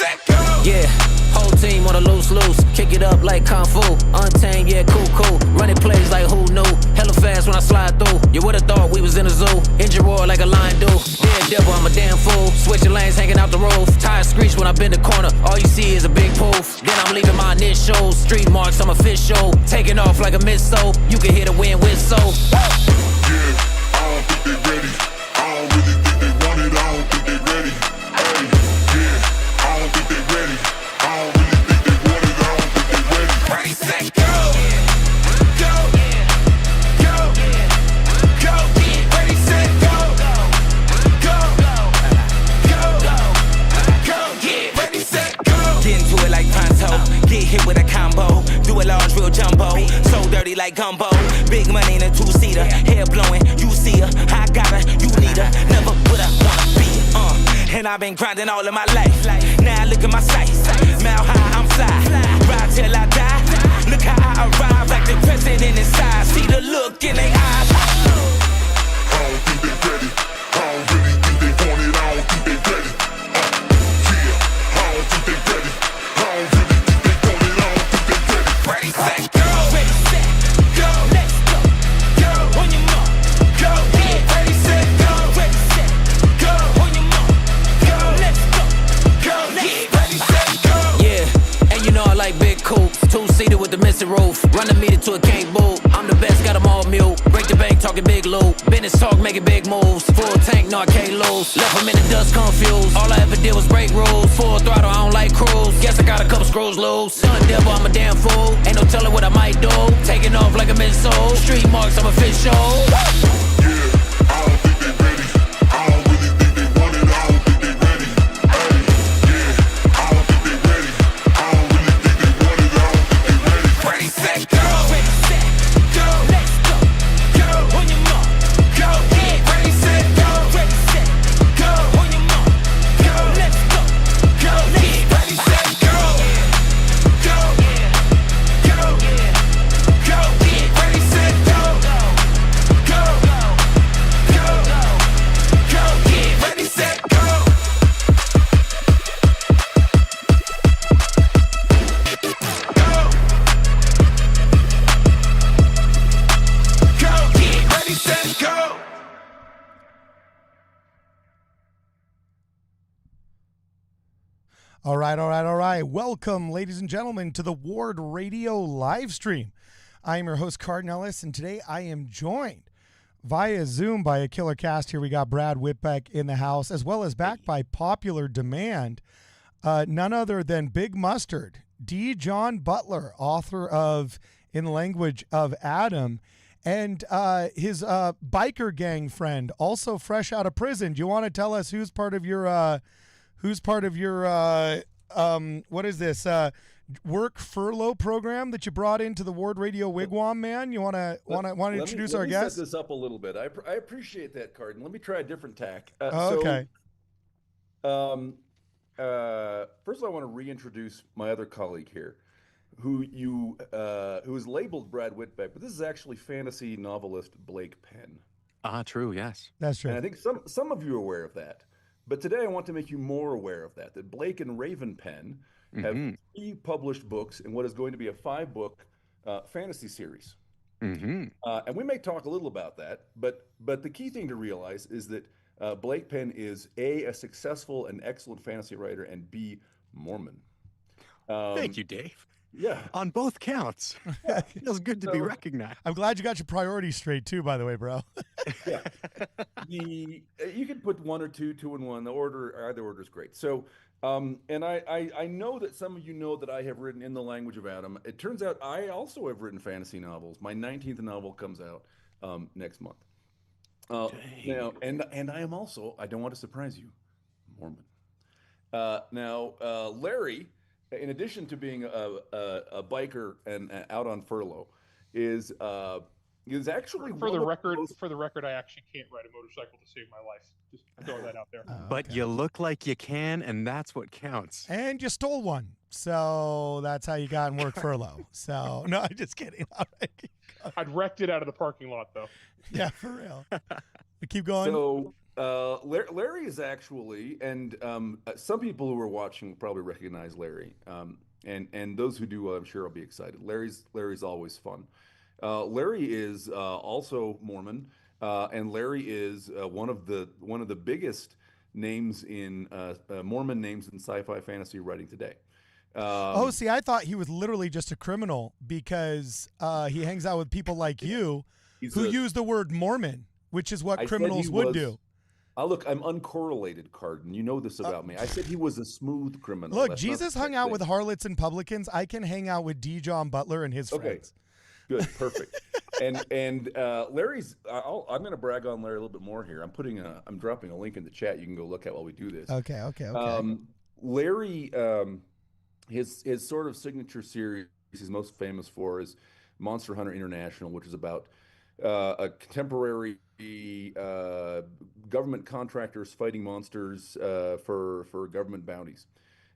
set, go. Yeah, whole team on a loose. Kick it up like Kung Fu. Untamed, yeah, cool. Running plays like who knew. Hella fast when I slide through. You would've thought we was in a zoo. Engine roar like a lion do. Dead devil, I'm a damn fool. Switching lanes, hanging out the roof. Tires screech when I bend the corner. All you see is a big poof. Then I'm leaving my initials. Street marks, I'm official. Taking off like a missile. You can hear the wind whistle. Yeah, I don't think they ready. I don't really think they want it. I don't think they ready. Hey, yeah, I don't think they ready. I don't really think they want it. I don't think they ready. Ready, set, go. Go. Go. Go. Ready, set, go. Go. Go. Go. Get ready, set, go. Get into it like pronto. Get hit with a combo. Do it large, real jumbo. So dirty like gumbo. Big money in a two-seater. Hair blowing, you see her. I got her, you need her. Never would I wanna be and I've been grinding all of my life. Now look at my sights. Mile high, I'm fly. Ride till I die. Look how I arrive like the president inside. See the look in their eyes. I don't think they ready. I don't really think they want it. I don't think they ready. Yeah, I don't think they ready. I don't really think they want it. I don't think they ready. Ready, set, go. Ready, set, go. Let's go. Go. On your mark. Go. Yeah. Ready, set, go. Ready, set, go. On your mark. Go. Let's go. Go. Yeah. Ready, set, go. Yeah, and you know I like big coupes. Two-seater with the missing roof. Run the meter to a king bull. I'm the best, got them all mute. Break the bank, talking big loot. Business talk, making big moves. Full tank, no I can't lose. Left them in the dust confused. All I ever did was break rules. Full throttle, I don't like cruise. Guess I got a couple screws loose. Son devil, I'm a damn fool. Ain't no telling what I might do. Taking off like a missile. Street marks, I'm official. Yeah, I don't think they ready. I don't really think they want it. I don't think they ready. Hey, yeah, I don't think they ready. I don't really think they want it. I don't think they ready. Ready, set, go. Ready, set, go. Let's go. Go. On your mark. Go. Yeah. Ready, set, go. Ready, set, go. On your mark. Go. Let's go. Go. Yeah. Ready, set, go. Go. Go. Go. Yeah. Ready, set, go. Go. Go. Go. Yeah. Ready, set, go. Go, get ready, set, go. All right. Welcome, ladies and gentlemen, to the Ward Radio Livestream. I am your host, Cardinal Ellis, and today I am joined via Zoom by a killer cast. Here we got Brad Whitbeck in the house, as well as back by popular demand, none other than Big Mustard, D. John Butler, author of In the Language of Adam, and his biker gang friend, also fresh out of prison. Do you want to tell us who's part of your what is this work furlough program that you brought into the Ward Radio Wigwam, man? You want to introduce our guest? Set this up a little bit. I appreciate that, Cardin. Let me try a different tack. Okay. First, I want to reintroduce my other colleague here, who is labeled Brad Whitbeck, but this is actually fantasy novelist Blake Penn. True. Yes, that's true. And I think some of you are aware of that. But today I want to make you more aware of that Blake and Raven Penn have 3 published books in what is going to be a 5-book fantasy series. And we may talk a little about that, but the key thing to realize is that Blake Penn is A, successful and excellent fantasy writer, and B, Mormon. Thank you, Dave. Yeah. On both counts. Feels good to be recognized. I'm glad you got your priorities straight too, by the way, bro. Yeah. You can put 1 or 2, 2 and 1. Either order is great. So, and I know that some of you know that I have written In the Language of Adam. It turns out I also have written fantasy novels. My 19th novel comes out next month. Now, and I am also, I don't want to surprise you, Mormon. Larry, in addition to being a biker and out on furlough, is actually for the record. I actually can't ride a motorcycle to save my life. Just throw that out there. But you look like you can, and that's what counts. And you stole one, so that's how you got in work furlough. So no, I'm just kidding. All right. I'd wrecked it out of the parking lot, though. Yeah, for real. We keep going. Larry is actually, and some people who are watching will probably recognize Larry, and those who do, I'm sure, will be excited. Larry's always fun. Larry is also Mormon, and Larry is one of the biggest names in Mormon names in sci-fi fantasy writing today. Oh, see, I thought he was literally just a criminal because he hangs out with people like you who use the word Mormon, which is what criminals would do. Look, I'm uncorrelated, Carden. You know this about me. I said he was a smooth criminal. Look, That's Jesus hung out with harlots and publicans. I can hang out with D. John Butler and his friends. Good, perfect. and Larry's. I'm going to brag on Larry a little bit more here. I'm dropping a link in the chat. You can go look at while we do this. Okay. Larry, his sort of signature series he's most famous for is Monster Hunter International, which is about a contemporary government contractors fighting monsters for government bounties,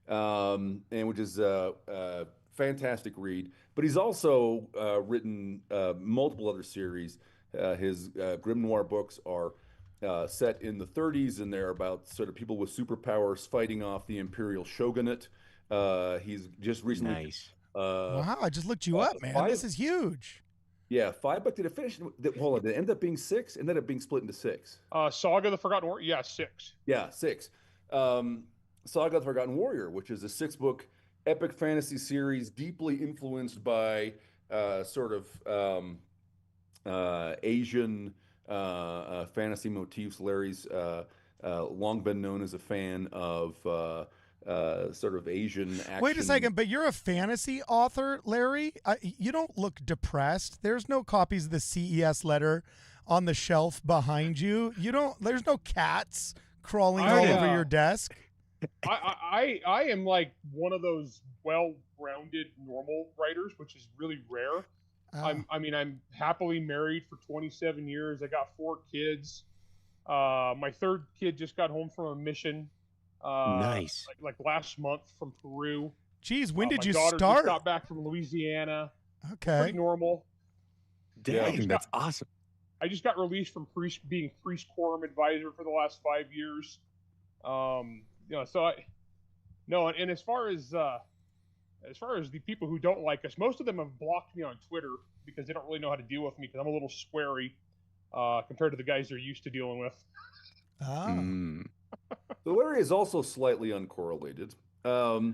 and which is a fantastic read. But he's also written multiple other series. His Grim Noir books are set in the 30s, and they're about sort of people with superpowers fighting off the imperial shogunate. He's just recently. Nice. Wow, I just looked you up, man. This is huge. Yeah, 5 books. Did it finish? Hold on. Did it end up being 6? It ended up being split into 6. Saga of the Forgotten Warrior. Yeah, 6. Yeah, 6. Saga of the Forgotten Warrior, which is a 6-book epic fantasy series deeply influenced by sort of Asian fantasy motifs. Larry's long been known as a fan of sort of Asian action. Wait a second, but you're a fantasy author, Larry? You don't look depressed. There's no copies of the CES letter on the shelf behind you. There's no cats crawling all over your desk. I am like one of those well-rounded normal writers, which is really rare. I'm happily married for 27 years. I got 4 kids. My 3rd kid just got home from a mission. Nice. Like last month from Peru. Geez, when did you my daughter start? Just got back from Louisiana. Okay. Pretty normal. Dang, that's awesome. I just got released from being priest quorum advisor for the last 5 years. And as far as the people who don't like us, most of them have blocked me on Twitter because they don't really know how to deal with me because I'm a little squarey compared to the guys they're used to dealing with. So Larry is also slightly uncorrelated, a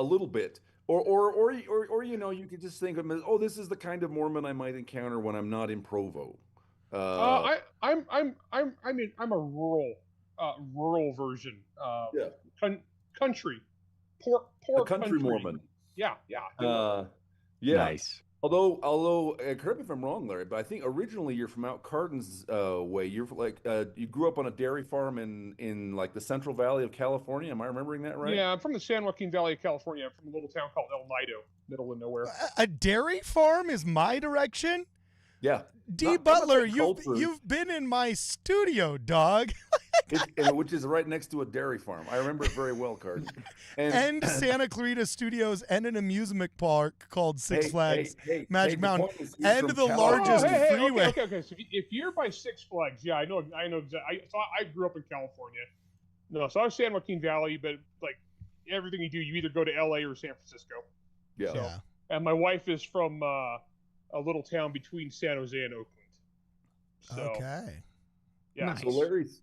little bit, or you could just think of him as, this is the kind of Mormon I might encounter when I'm not in Provo. I'm a rural version. Country, poor a country Mormon. Yeah. Nice. Although, correct me if I'm wrong, Larry, but I think originally you're from out Carden's way. You're like you grew up on a dairy farm in like the Central Valley of California. Am I remembering that right? Yeah, I'm from the San Joaquin Valley of California. I'm from a little town called El Nido, middle of nowhere. A dairy farm is my direction? Yeah. D. Butler, you've been in my studio, dog. Which is right next to a dairy farm. I remember it very well, Carden. And Santa Clarita Studios and an amusement park called Six Flags Magic Mountain and the largest freeway. Okay. So if you're by Six Flags, yeah, I know exactly. So I grew up in California. No, so I was San Joaquin Valley, but like everything you do, you either go to LA or San Francisco. Yeah. So, and my wife is from a little town between San Jose and Oakland. So, okay. Yeah. Nice. So Larry's.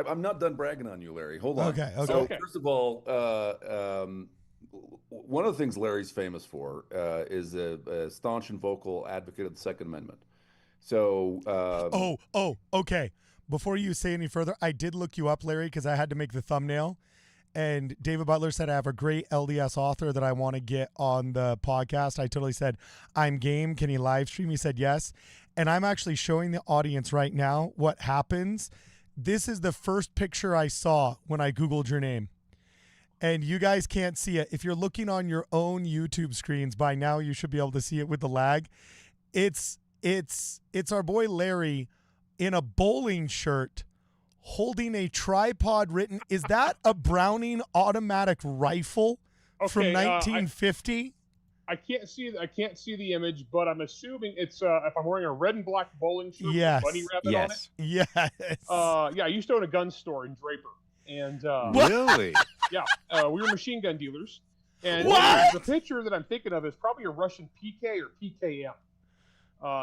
I'm not done bragging on you, Larry. Hold on. Okay. So first of all, one of the things Larry's famous for is a staunch and vocal advocate of the Second Amendment. So. Okay. Before you say any further, I did look you up, Larry, because I had to make the thumbnail. And David Butler said, I have a great LDS author that I want to get on the podcast. I totally said, I'm game. Can he live stream? He said, yes. And I'm actually showing the audience right now what happens. This is the first picture I saw when I Googled your name. And you guys can't see it. If you're looking on your own YouTube screens, by now you should be able to see it with the lag. It's our boy Larry in a bowling shirt holding a tripod written. Is that a Browning automatic rifle from 1950? I can't see the image, but I'm assuming it's if I'm wearing a red and black bowling shirt with Yes. a bunny rabbit on it. Yes. Yeah, I used to own a gun store in Draper, and Really? yeah, we were machine gun dealers. And What? the picture that I'm thinking of is probably a Russian PK or PKM.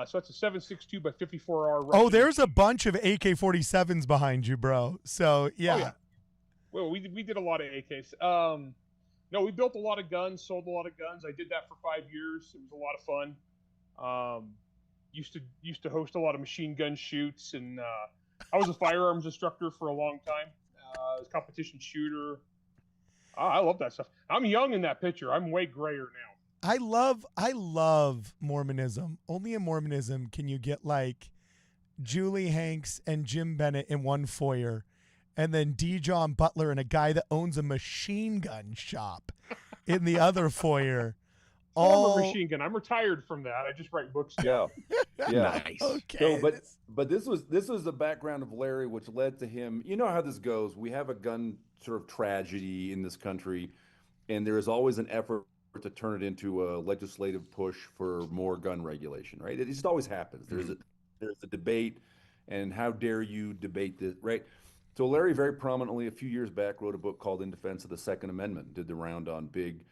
So it's a 7.62 by 54R. Russian. Oh, there's a bunch of AK-47s behind you, bro. So yeah. Oh, yeah. Well, we did a lot of AKs. No, we built a lot of guns, sold a lot of guns. I did that for 5 years. It was a lot of fun. Used to host a lot of machine gun shoots, and I was a firearms instructor for a long time. I was a competition shooter. I love that stuff. I'm young in that picture. I'm way grayer now. I love Mormonism. Only in Mormonism can you get like Julie Hanks and Jim Bennett in one foyer, and then D. John Butler and a guy that owns a machine gun shop in the other foyer. Former machine gun. I'm retired from that. I just write books now. Yeah. Nice. Okay. So, but this was the background of Larry, which led to him. You know how this goes. We have a gun sort of tragedy in this country, and there is always an effort to turn it into a legislative push for more gun regulation, right? It just always happens. There's a debate, and how dare you debate this, right? So Larry very prominently a few years back wrote a book called In Defense of the Second Amendment, did the round on big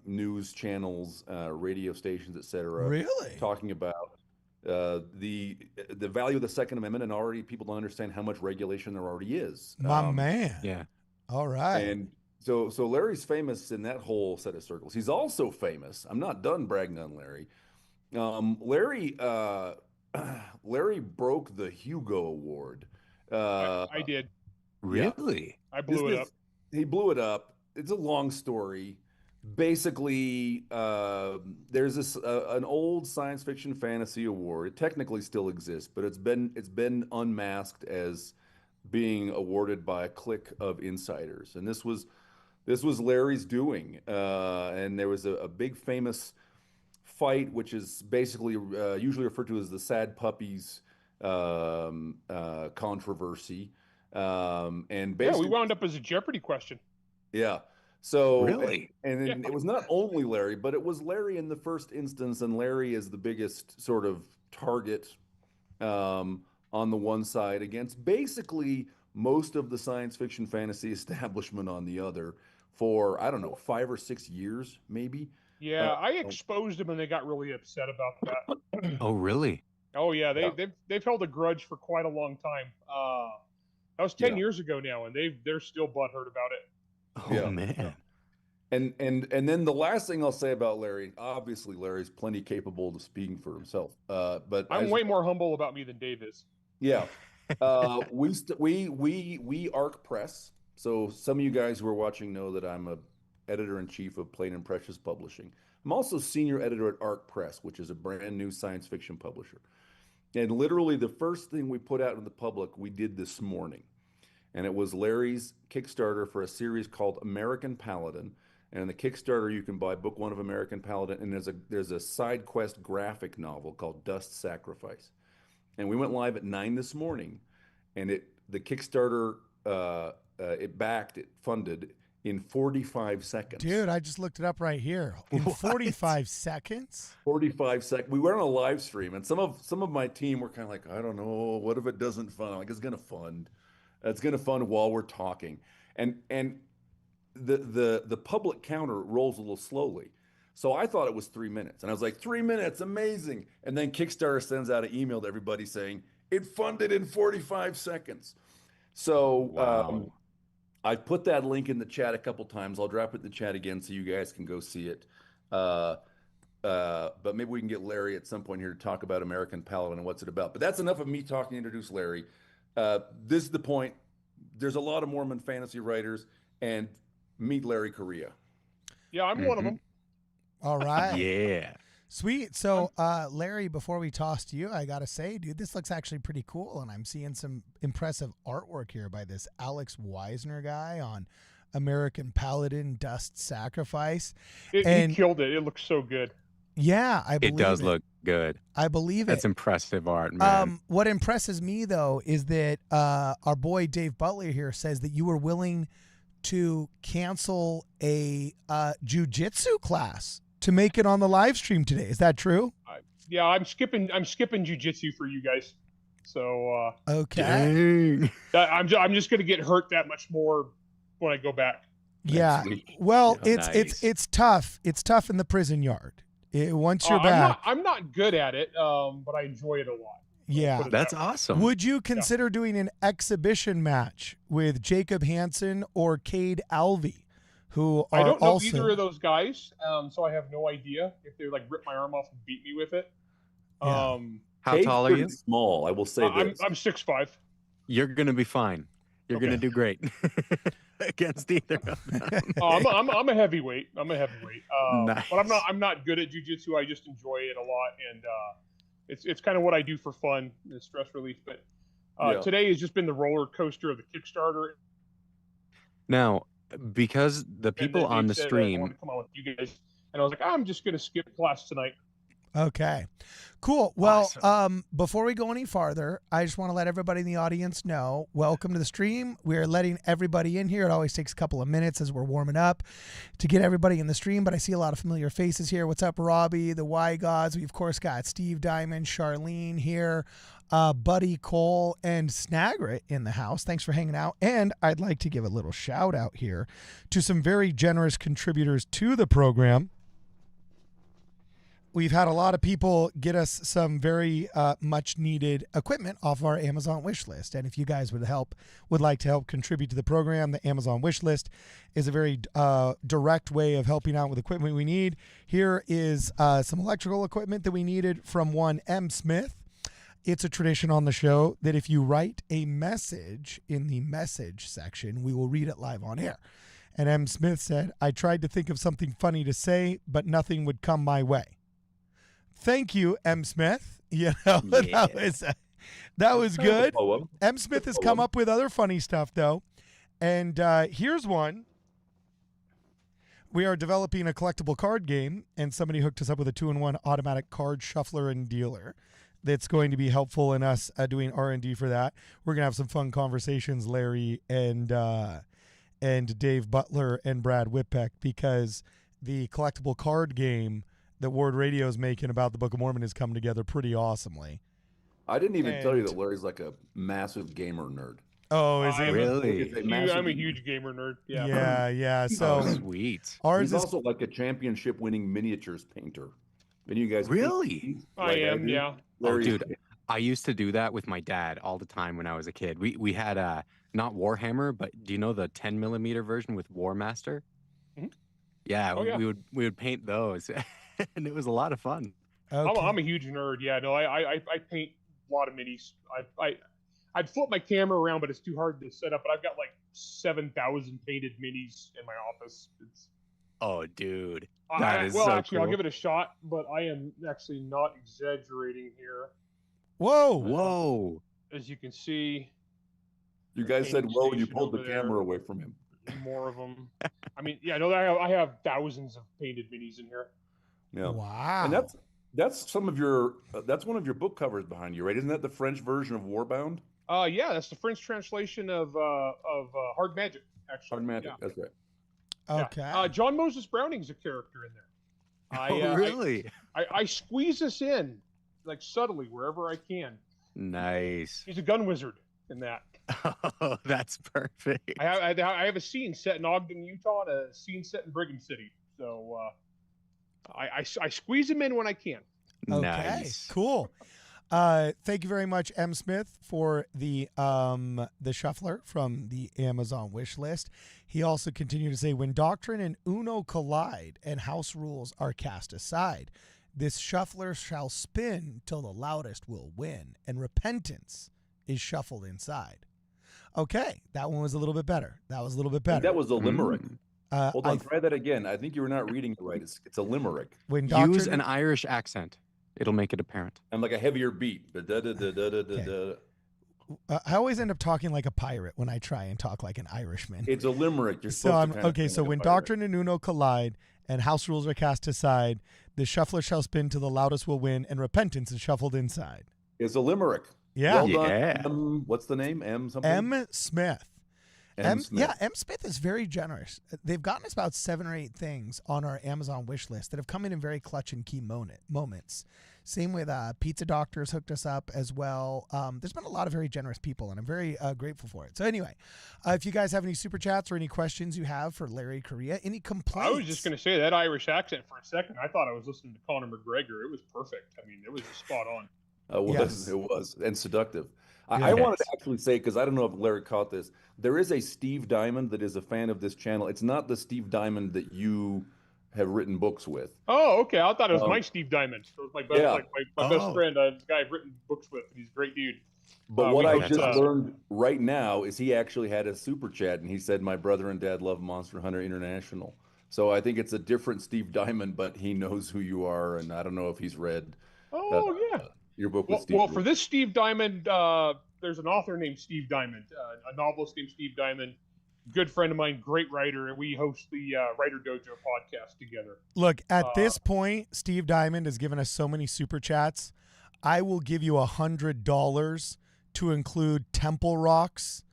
news channels, radio stations, etc. Really? Talking about the value of the Second Amendment, and already people don't understand how much regulation there already is. My man. Yeah. All right. And so Larry's famous in that whole set of circles. He's also famous. I'm not done bragging on Larry. Larry broke the Hugo Award. I did. Really? I blew it up. He blew it up. It's a long story. Basically, there's this an old science fiction fantasy award. It technically still exists, but it's been unmasked as being awarded by a clique of insiders. And this was Larry's doing. And there was a big famous fight, which is basically usually referred to as the Sad Puppies controversy. And basically, we wound up as a Jeopardy question. yeah. So Really? and it was not only Larry, but it was Larry in the first instance, and Larry is the biggest sort of target on the one side against basically most of the science fiction fantasy establishment on the other for, I don't know, 5 or 6 years, maybe. Yeah, I exposed them and they got really upset about that. Oh, really? Oh yeah, they've held a grudge for quite a long time. That was 10 years ago now, and they're still butthurt about it. Oh, Yeah. man. And then the last thing I'll say about Larry, obviously Larry's plenty capable of speaking for himself. But I'm way more humble about me than Dave is. Yeah. We ARC Press. So some of you guys who are watching know that I'm a editor-in-chief of Plain and Precious Publishing. I'm also senior editor at ARC Press, which is a brand new science fiction publisher. And literally the first thing we put out in the public, we did this morning. And it was Larry's Kickstarter for a series called American Paladin. And in the Kickstarter, you can buy book 1 of American Paladin, and there's a side quest graphic novel called Dust Sacrifice. And we went live at 9 this morning, and the Kickstarter it funded in 45 seconds. Dude, I just looked it up right here. In 45 seconds? 45 seconds. We were on a live stream, and some of my team were kind of like, I don't know, what if it doesn't fund? I'm like, it's gonna fund. It's gonna fund while we're talking. And the public counter rolls a little slowly. So I thought it was 3 minutes, and I was like, 3 minutes, amazing. And then Kickstarter sends out an email to everybody saying it funded in 45 seconds. So Wow. I put that link in the chat a couple times. I'll drop it in the chat again so you guys can go see it. But maybe we can get Larry at some point here to talk about American Paladin and what's it about. But that's enough of me talking to introduce Larry. This is the point. There's a lot of Mormon fantasy writers, and meet Larry Correia. Yeah, I'm one of them. All right. Yeah. Sweet. So, Larry, before we toss to you, I got to say, dude, this looks actually pretty cool. And I'm seeing some impressive artwork here by this Alex Weisner guy on American Paladin Dust Sacrifice. He killed it. It looks so good. Yeah, I believe It does look good. I believe That's it. impressive art, man. What impresses me, though, is that our boy Dave Butler here says that you were willing to cancel a jujitsu class to make it on the live stream today. Is that true? Yeah, I'm skipping jujitsu for you guys. So Okay. Dang. I'm just gonna get hurt that much more when I go back. Yeah. Next week. Well, Yeah, it's tough. It's tough in the prison yard. Once you're back. I'm not good at it, but I enjoy it a lot. Yeah. That's awesome. Would you consider doing an exhibition match with Jacob Hansen or Cade Alvey, who are I don't know also either of those guys, so I have no idea if they like rip my arm off and beat me with it. Yeah. How Cade's tall are pretty you? Small, I will say I'm this. 6'5". You're gonna be fine. You're gonna do great against either of them. I'm a heavyweight. But Nice. I'm not good at jujitsu. I just enjoy it a lot, and it's kind of what I do for fun, and stress relief. But today has just been the roller coaster of the Kickstarter. Now, because the people And then on they the said, I stream, want to come on with you guys, and I was like, I'm just gonna skip class tonight. Okay, cool. Well, Awesome. before we go any farther, I just want to let everybody in the audience know, welcome to the stream. We're letting everybody in here. It always takes a couple of minutes as we're warming up to get everybody in the stream, but I see a lot of familiar faces here. What's up, Robbie, the Y Gods? We, of course, got Steve Diamond, Charlene here, Buddy Cole, and Snagrit in the house. Thanks for hanging out. And I'd like to give a little shout out here to some very generous contributors to the program. We've had a lot of people get us some very much needed equipment off our Amazon wish list. And if you guys would like to help contribute to the program, the Amazon wish list is a very direct way of helping out with equipment we need. Here is some electrical equipment that we needed from one M. Smith. It's a tradition on the show that if you write a message in the message section, we will read it live on air. And M. Smith said, I tried to think of something funny to say, but nothing would come my way. Thank you, M. Smith. You know, Yeah. that was good. Poem. M. Smith has come up with other funny stuff, though. And here's one. We are developing a collectible card game, and somebody hooked us up with a 2-in-1 automatic card shuffler and dealer that's going to be helpful in us doing R&D for that. We're going to have some fun conversations, Larry and Dave Butler and Brad Whitpeck, because the collectible card game that Ward Radio is making about the Book of Mormon has come together pretty awesomely. I didn't even tell you that Larry's like a massive gamer nerd. Oh, is he? Really? I'm a huge gamer nerd. Yeah. Yeah. So Sweet. ours He's is also like a championship-winning miniatures painter. And you guys Really? I am. do. Yeah. Oh, dude, I used to do that with my dad all the time when I was a kid. We had not Warhammer, but do you know the 10mm version with War Master? Mhm. Yeah, Oh, yeah. we would paint those, and it was a lot of fun. okay. I'm a huge nerd. Yeah. No, I paint a lot of minis. I'd flip my camera around, but it's too hard to set up. But I've got like 7,000 painted minis in my office. Oh, dude, Well, actually, I'll give it a shot, but I am actually not exaggerating here. Whoa. Whoa. As you can see, You guys said Painting whoa when you station pulled the over there. camera away from him. more of them. I mean, yeah, no, I have thousands of painted minis in here. Yeah. Wow. And that's some of your that's one of your book covers behind you, right? Isn't that the French version of Warbound? Yeah, that's the French translation of Hard Magic, actually. Hard Magic. Yeah. That's right. Okay. Yeah. John Moses Browning's a character in there. Oh, really? I squeeze this in, like subtly, wherever I can. Nice. He's a gun wizard in that. Oh, that's perfect. I have a scene set in Ogden, Utah, and a scene set in Brigham City. So I squeeze him in when I can. Okay. Nice. Cool. Thank you very much, M. Smith, for the shuffler from the Amazon wish list. He also continued to say, when doctrine and Uno collide and house rules are cast aside, this shuffler shall spin till the loudest will win, and repentance is shuffled inside. Okay, that one was a little bit better. That was a little bit better. That was a limerick. Hold on, I- try that again. I think you were not reading it right. It's a limerick when doctrine, Use an Irish accent. It'll make it apparent. and like a heavier beat. Da-da-da-da-da-da-da. I always end up talking like a pirate when I try and talk like an Irishman. It's a limerick. You're So supposed I'm to kind of okay. think So like a when pirate. doctrine and Uno collide and house rules are cast aside, the shuffler shall spin till the loudest will win, and repentance is shuffled inside. It's a limerick. Yeah, Well done. Yeah. What's the name? M something. M. Smith. Yeah, M. Smith is very generous. They've gotten us about 7 or 8 things on our Amazon wish list that have come in very clutch and key moments. Same with Pizza Doctors hooked us up as well. There's been a lot of very generous people, and I'm very grateful for it. So anyway, if you guys have any super chats or any questions you have for Larry Correia, any complaints? I was just going to say that Irish accent for a second. I thought I was listening to Conor McGregor. It was perfect. I mean, it was just spot on. It was, and seductive. I wanted to actually say, because I don't know if Larry caught this, there is a Steve Diamond that is a fan of this channel. It's not the Steve Diamond that you have written books with. Oh, okay. I thought it was my Steve Diamond. It was my best, my best friend, this guy I've written books with. He's a great dude. But what I just learned right now is he actually had a super chat, and he said, my brother and dad love Monster Hunter International. So I think it's a different Steve Diamond, but he knows who you are, and I don't know if he's read your book with Steve. Well, for this Steve Diamond, there's an author named Steve Diamond, a novelist named Steve Diamond, good friend of mine, great writer, and we host the Writer Dojo podcast together. Look, at this point, Steve Diamond has given us so many super chats. I will give you $100 to include Temple Rocks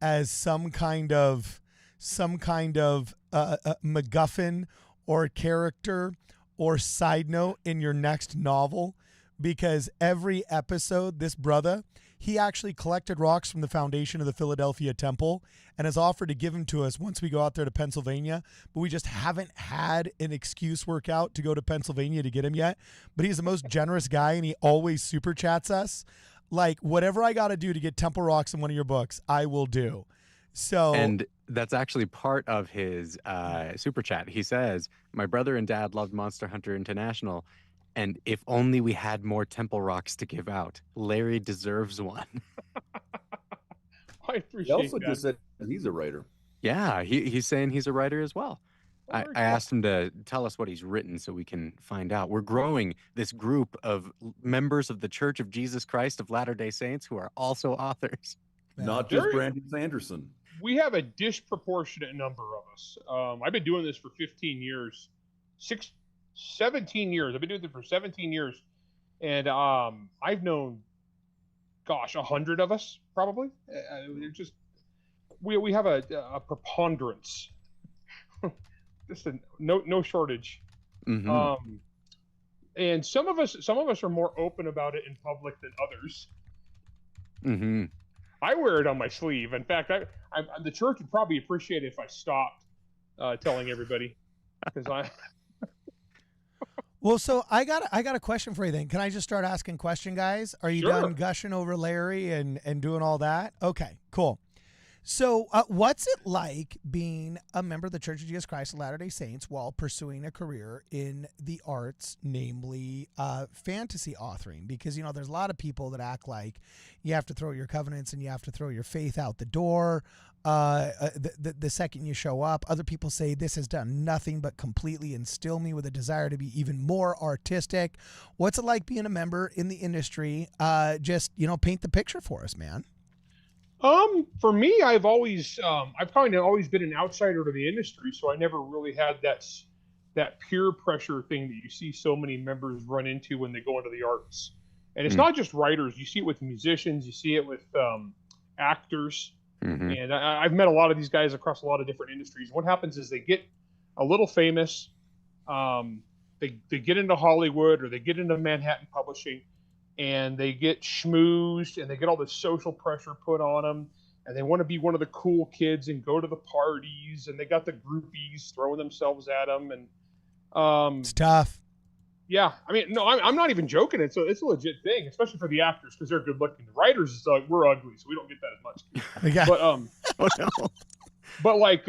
as some kind of MacGuffin or character or side note in your next novel, because every episode, this brother, he actually collected rocks from the foundation of the Philadelphia Temple and has offered to give them to us once we go out there to Pennsylvania, but we just haven't had an excuse work out to go to Pennsylvania to get him yet. But he's the most generous guy, and he always super chats us. Like, whatever I got to do to get Temple Rocks in one of your books, I will do. So, and that's actually part of his super chat. He says, my brother and dad loved Monster Hunter International, and if only we had more Temple Rocks to give out. Larry deserves one. I appreciate He also just said he's a writer. Yeah, he's saying he's a writer as well. I asked him to tell us what he's written so we can find out. We're growing this group of members of the Church of Jesus Christ of Latter-day Saints who are also authors. Not just Brandon Sanderson. We have a disproportionate number of us. I've been doing this for 15 years. 17 years. I've been doing this for 17 years. And I've known, 100 of us, probably. We have a preponderance. Just no shortage. Mm-hmm. And some of us are more open about it in public than others. Mm-hmm. I wear it on my sleeve. In fact, the church would probably appreciate it if I stopped telling everybody, because I. Well, so I got a question for you then. Can I just start asking question, guys? Are you done gushing over Larry and doing all that? Okay, cool. So what's it like being a member of the Church of Jesus Christ of Latter-day Saints while pursuing a career in the arts, namely fantasy authoring? Because, there's a lot of people that act like you have to throw your covenants and you have to throw your faith out the door the second you show up. Other people say this has done nothing but completely instill me with a desire to be even more artistic. What's it like being a member in the industry? Just, paint the picture for us, man. For me, I've kind of always been an outsider to the industry, so I never really had that peer pressure thing that you see so many members run into when they go into the arts. And it's not just writers; you see it with musicians, you see it with actors, and I've met a lot of these guys across a lot of different industries. What happens is they get a little famous, they get into Hollywood or they get into Manhattan publishing. And they get schmoozed, and they get all this social pressure put on them, and they want to be one of the cool kids and go to the parties, and they got the groupies throwing themselves at them, and it's tough. Yeah, I mean, no, I'm not even joking. It's a legit thing, especially for the actors because they're good looking. The writers, it's like we're ugly, so we don't get that as much. Yeah. But but like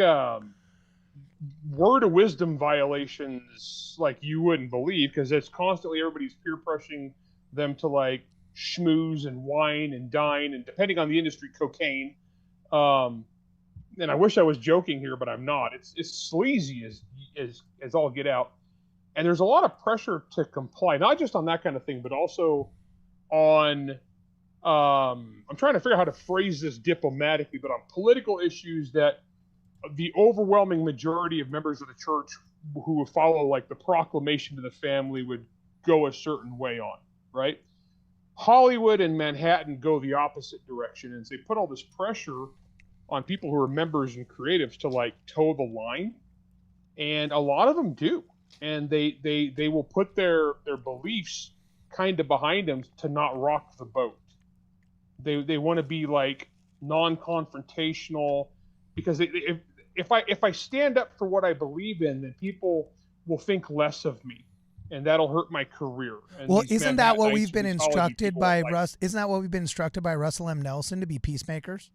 word of wisdom violations, like you wouldn't believe, because it's constantly everybody's peer pressuring them to like schmooze and wine and dine, and depending on the industry, cocaine. And I wish I was joking here, but I'm not. It's sleazy as all get out, and there's a lot of pressure to comply, not just on that kind of thing, but also on I'm trying to figure out how to phrase this diplomatically, but on political issues that the overwhelming majority of members of the church who would follow like the proclamation to the family would go a certain way on. Right? Hollywood and Manhattan go the opposite direction, and so they put all this pressure on people who are members and creatives to like toe the line, and a lot of them do, and they will put their beliefs kind of behind them to not rock the boat. They want to be like non-confrontational, because if I stand up for what I believe in, then people will think less of me, and that'll hurt my career. And Well, these isn't that what Manhattanites we've been and mythology instructed people by like- Russ? Isn't that what we've been instructed by Russell M. Nelson, to be peacemakers?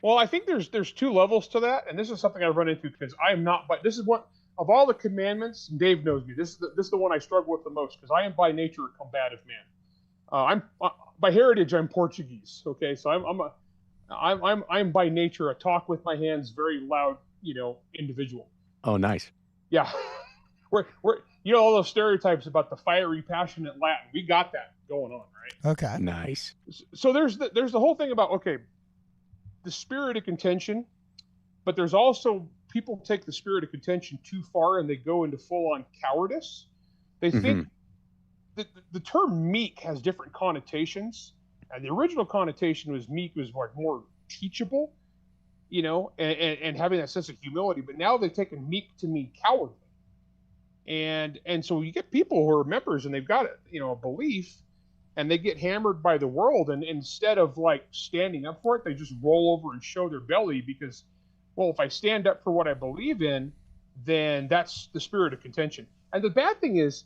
Well, I think there's two levels to that, and this is something I've run into because I am not. But this is what of all the commandments, and Dave knows me. This is the one I struggle with the most, because I am by nature a combative man. I'm by heritage I'm Portuguese. Okay, so I'm by nature a talk with my hands, very loud, individual. Oh, nice. Yeah, we're all those stereotypes about the fiery, passionate Latin. We got that going on, right? Okay. Nice. So there's the whole thing about, okay, the spirit of contention, but there's also people take the spirit of contention too far and they go into full-on cowardice. They think that the term meek has different connotations, and the original connotation was meek was like more teachable, and having that sense of humility. But now they've taken meek to mean cowardly, and so you get people who are members and they've got a belief, and they get hammered by the world, and instead of like standing up for it, they just roll over and show their belly because, well, if I stand up for what I believe in, then that's the spirit of contention. And the bad thing is,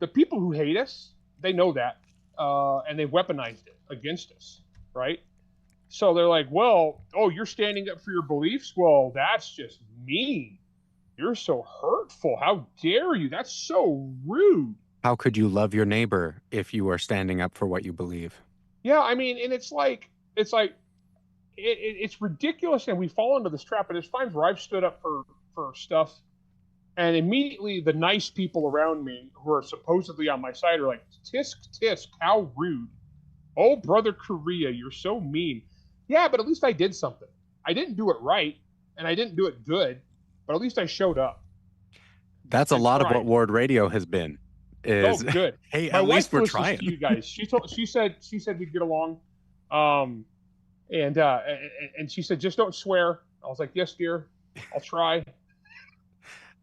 the people who hate us, they know that, and they've weaponized it against us, right? So they're like, well, oh, you're standing up for your beliefs? Well, that's just mean. You're so hurtful. How dare you? That's so rude. How could you love your neighbor if you are standing up for what you believe? Yeah, I mean, and it's ridiculous, and we fall into this trap. And there's times where I've stood up for stuff, and immediately the nice people around me who are supposedly on my side are like, tisk, tisk, how rude. Oh, Brother Correia, you're so mean. Yeah, but at least I did something. I didn't do it right, and I didn't do it good, but at least I showed up. That's a lot of tried. what Ward Radio has been. Is, Oh, good. Hey, My at least wife we're listens trying. to you guys. She said we'd get along, and she said just don't swear. I was like, yes, dear, I'll try.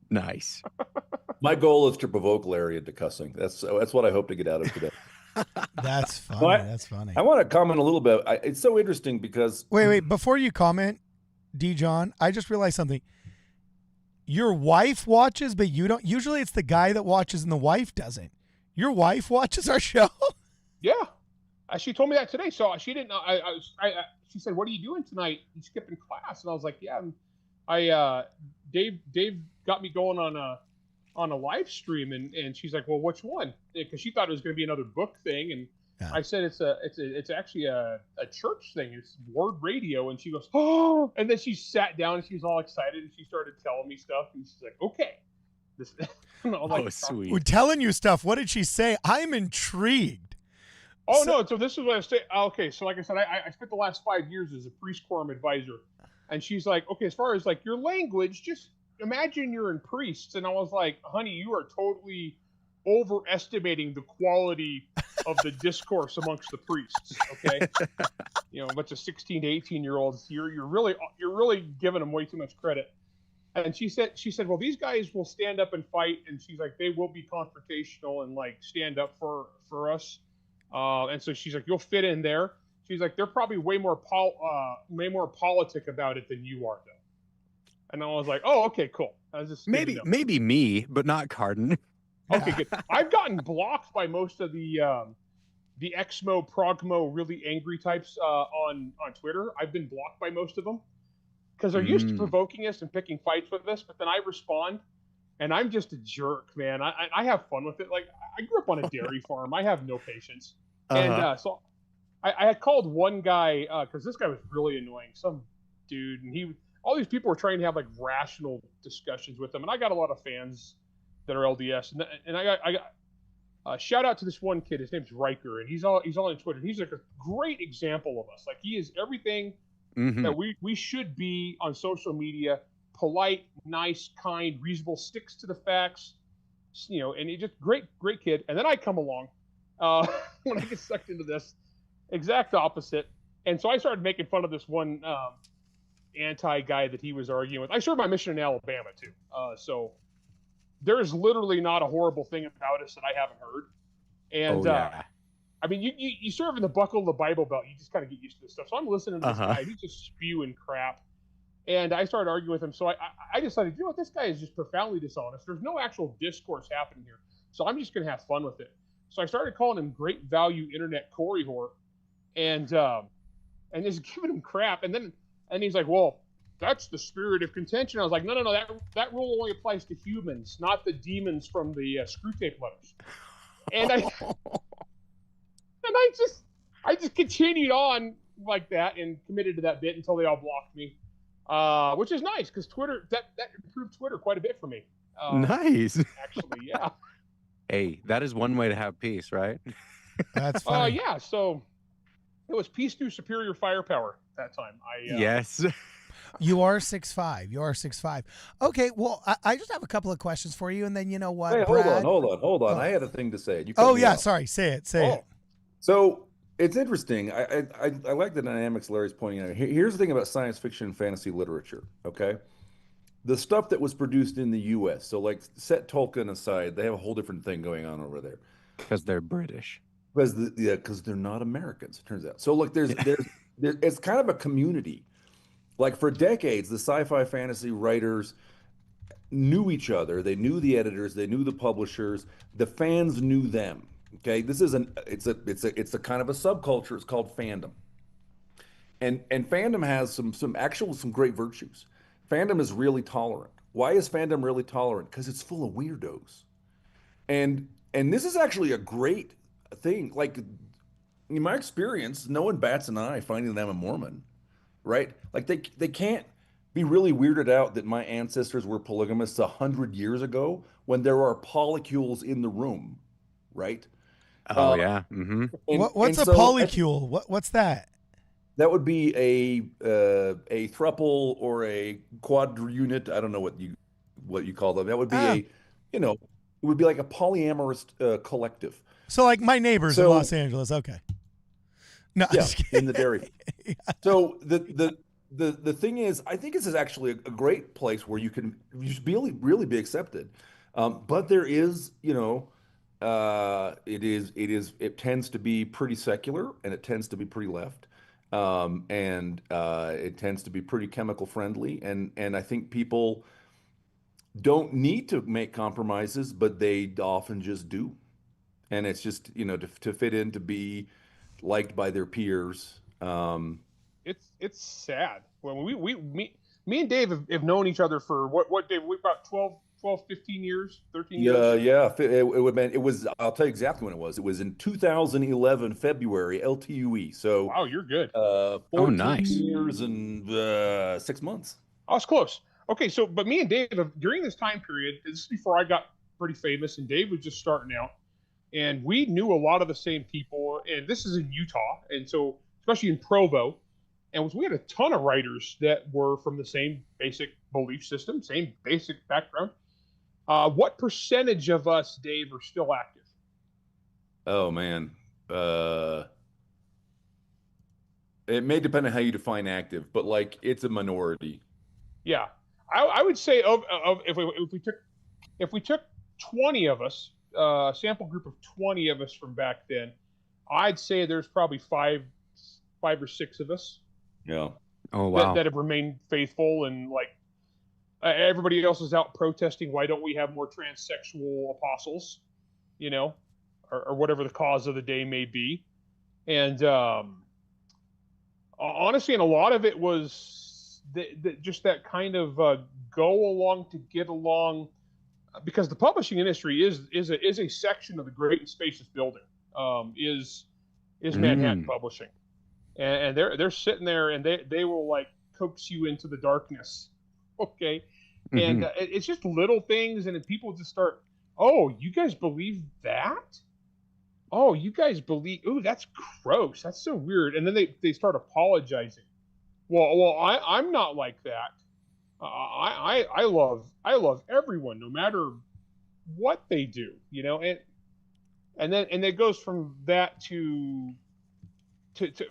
Nice. My goal is to provoke Larry into cussing. That's what I hope to get out of today. That's funny. What? That's funny. I want to comment a little bit. It's so interesting because Wait. Before you comment, D. John, I just realized something. Your wife watches, but you don't. Usually it's the guy that watches and the wife doesn't. Your wife watches our show? Yeah, she told me that today. So she didn't know. She said, "What are you doing tonight? You skipping class?" And I was like, "Yeah, Dave got me going on a live stream." And she's like, "Well, which one?" Because she thought it was going to be another book thing. And Yeah. I said, "It's actually a church thing. It's Ward Radio." And she goes, "Oh!" And then she sat down and she was all excited and she started telling me stuff. And she's like, "Okay." This, Oh, sweet. We're telling you stuff. What did she say? I'm intrigued. Oh, no. So this is what I say. Okay. So like I said, I spent the last 5 years as a priest quorum advisor. And she's like, okay, as far as like your language, just imagine you're in priests. And I was like, honey, you are totally overestimating the quality of the discourse amongst the priests. Okay. A bunch of 16 to 18-year-olds. You're really giving them way too much credit. And she said, well, these guys will stand up and fight. And she's like, they will be confrontational and like stand up for us. And so she's like, you'll fit in there. She's like, they're probably way more politic about it than you are, though. And I was like, oh, okay, cool. I was just Maybe me, but not Carden. Okay, good. I've gotten blocked by most of the Exmo, Progmo, really angry types on Twitter. I've been blocked by most of them because they're used to provoking us and picking fights with us. But then I respond, and I'm just a jerk, man. I have fun with it. Like, I grew up on a dairy farm. I have no patience. And so I had called one guy because this guy was really annoying, some dude, and all these people were trying to have like rational discussions with him, and I got a lot of fans that are LDS, and I got shout out to this one kid. His name's Riker, and he's all on Twitter. He's like a great example of us. Like, he is everything that we should be on social media: polite, nice, kind, reasonable, sticks to the facts, and he's just great kid. And then I come along when I get sucked into this exact opposite. And so I started making fun of this one anti-guy that he was arguing with. I served my mission in Alabama, too. So there's literally not a horrible thing about us that I haven't heard. And, I mean, you serve in the buckle of the Bible Belt. You just kind of get used to this stuff. So I'm listening to this guy. He's just spewing crap. And I started arguing with him. So I decided, you know what, this guy is just profoundly dishonest. There's no actual discourse happening here. So I'm just going to have fun with it. So I started calling him Great Value Internet Corey Whore. And just giving him crap. And he's like, well, that's the spirit of contention. I was like, no, that rule only applies to humans, not the demons from the Screw Tape letters. And I just continued on like that and committed to that bit until they all blocked me, which is nice because Twitter that improved Twitter quite a bit for me. Nice, actually, yeah. Hey, that is one way to have peace, right? That's fine. Yeah. So it was peace through superior firepower that time. Yes. You are 6'5". You are 6'5". Okay, well, I just have a couple of questions for you, and then you know what, Hey, Brad? hold on. Oh. I had a thing to say. You cut me yeah, off. sorry. Say it. So it's interesting. I like the dynamics Larry's pointing out. Here's the thing about science fiction and fantasy literature, okay? The stuff that was produced in the U.S., so like set Tolkien aside, they have a whole different thing going on over there. Because they're British. Because they're not Americans, it turns out. So look, there's it's kind of a community. Like for decades, the sci-fi fantasy writers knew each other. They knew the editors. They knew the publishers. The fans knew them. Okay, this is it's a kind of a subculture. It's called fandom, and fandom has some great virtues. Fandom is really tolerant. Why is fandom really tolerant? Because it's full of weirdos, and this is actually a great thing. Like in my experience, no one bats an eye finding that I'm a Mormon. Right? Like they can't be really weirded out that my ancestors were polygamists 100 years ago when there are polycules in the room, right? Oh yeah. Mm-hmm. What's a polycule? What's that? That would be a thruple or a quadrunit. I don't know what you call them. That would be it would be like a polyamorous collective. So like my neighbors in Los Angeles. Okay. No, yeah, in the dairy. Yeah. So the thing is, I think this is actually a great place where you can really be accepted. But there is, it tends to be pretty secular and it tends to be pretty left. And it tends to be pretty chemical friendly. And I think people don't need to make compromises, but they often just do. And it's just, to fit in, to be liked by their peers. It's sad. When me and Dave have known each other for what Dave, we about 12, 15 years, 13 years. Yeah. It was, I'll tell you exactly when it was. It was in 2011, February, LTUE. So wow, you're good. 14 nice. years and 6 months. I was close. Okay, so but me and Dave during this time period, this is before I got pretty famous, and Dave was just starting out. And we knew a lot of the same people, and this is in Utah, and so especially in Provo, and we had a ton of writers that were from the same basic belief system, same basic background. What percentage of us, Dave, are still active? Oh man, it may depend on how you define active, but like it's a minority. Yeah, I would say if we took 20 of us. Sample group of 20 of us from back then, I'd say there's probably five or six of us. Yeah. Oh wow. That have remained faithful, and like everybody else is out protesting. Why don't we have more transsexual apostles? Or whatever the cause of the day may be. And honestly, and a lot of it was just that kind of go along to get along. Because the publishing industry is a section of the great and spacious building, is Manhattan Publishing, and they're sitting there and they will like coax you into the darkness, okay, and it's just little things, and then people just start, oh, you guys believe that? Oh, you guys believe? Ooh, that's gross. That's so weird. And then they start apologizing. Well, I'm not like that. I love everyone, no matter what they do, and then it goes from that to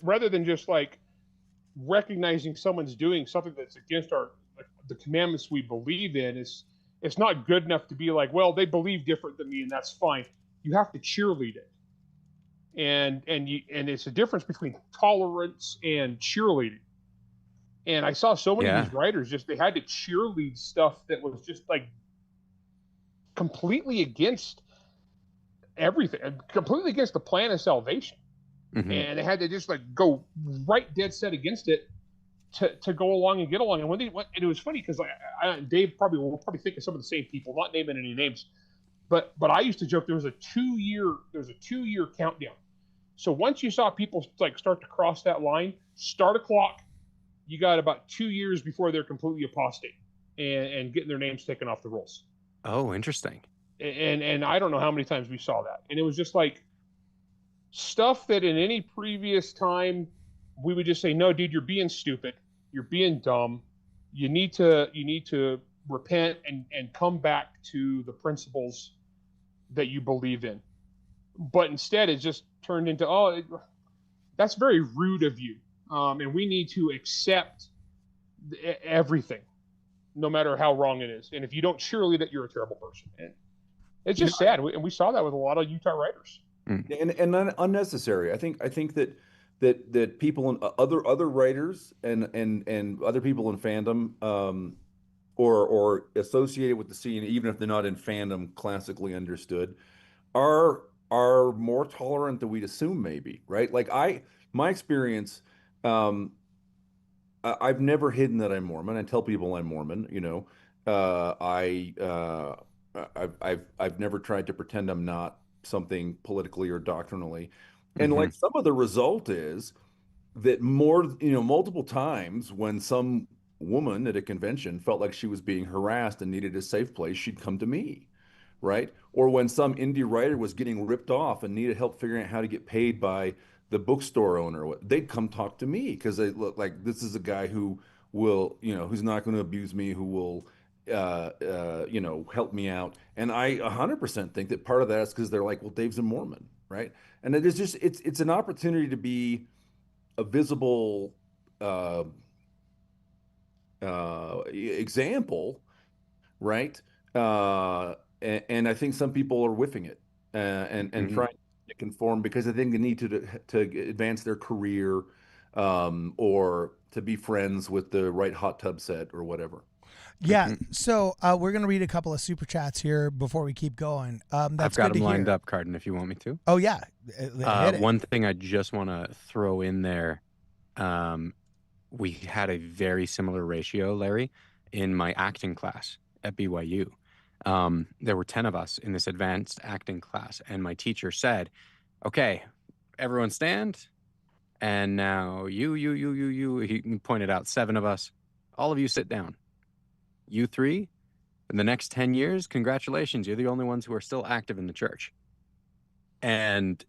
rather than just like, recognizing someone's doing something that's against the commandments we believe in it's not good enough to be like, well, they believe different than me and that's fine. You have to cheerlead it. And it's a difference between tolerance and cheerleading. And I saw so many of these writers they had to cheerlead stuff that was just like completely against everything, completely against the plan of salvation. And they had to just like go right dead set against it to go along and get along. And when they went, and it was funny because Dave will probably think of some of the same people, not naming any names, but I used to joke there was a 2 year countdown. So once you saw people like start to cross that line, start a clock. You got about 2 years before they're completely apostate and getting their names taken off the rolls. Oh, interesting. And I don't know how many times we saw that. And it was just like stuff that in any previous time we would just say, no, dude, you're being stupid. You're being dumb. You need to repent and come back to the principles that you believe in. But instead it just turned into, that's very rude of you. And we need to accept everything, no matter how wrong it is. And if you don't cheerlead it, you're a terrible person. And it's just sad. And we saw that with a lot of Utah writers. And unnecessary. I think that people and other writers and other people in fandom or associated with the scene, even if they're not in fandom classically understood, are more tolerant than we'd assume, maybe, right? Like my experience, I've never hidden that I'm Mormon. I tell people I'm Mormon, you know. I've never tried to pretend I'm not something politically or doctrinally. And like some of the result is that multiple times when some woman at a convention felt like she was being harassed and needed a safe place, she'd come to me, right? Or when some indie writer was getting ripped off and needed help figuring out how to get paid by the bookstore owner, they'd come talk to me because they look like this is a guy who will, who's not going to abuse me, who will, help me out. And I 100% think that part of that is because they're like, well, Dave's a Mormon, right? And it is just, it's an opportunity to be a visible example, right? And I think some people are whiffing it and trying to conform because they think they need to advance their career or to be friends with the right hot tub set or whatever. Yeah, so we're going to read a couple of super chats here before we keep going. That's I've got them lined up, Cardin, if you want me to. Oh, yeah. One thing I just want to throw in there, we had a very similar ratio, Larry, in my acting class at BYU. There were 10 of us in this advanced acting class, and my teacher said, okay, everyone stand, and now you, he pointed out 7 of us, all of you sit down. You 3, in the next 10 years, congratulations, you're the only ones who are still active in the church. And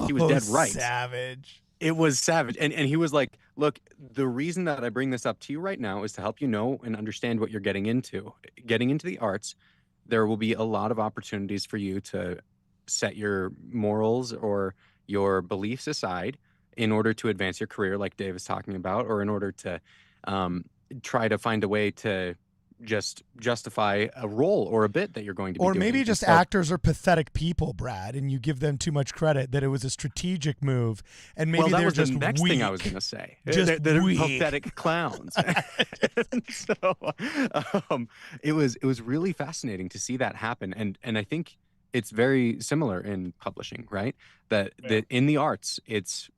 he was dead right. Savage. It was savage. And he was like, look, the reason that I bring this up to you right now is to help you know and understand what you're getting into. Getting into the arts, there will be a lot of opportunities for you to set your morals or your beliefs aside in order to advance your career, like Dave is talking about, or in order to try to find a way to just justify a role or a bit that you're going to be doing. Or maybe just actors are pathetic people, Brad, and you give them too much credit that it was a strategic move, and maybe they're just weak. Well, that was the next thing I was going to say. They're pathetic clowns. So it was really fascinating to see that happen, and I think it's very similar in publishing, right? That in the arts, it's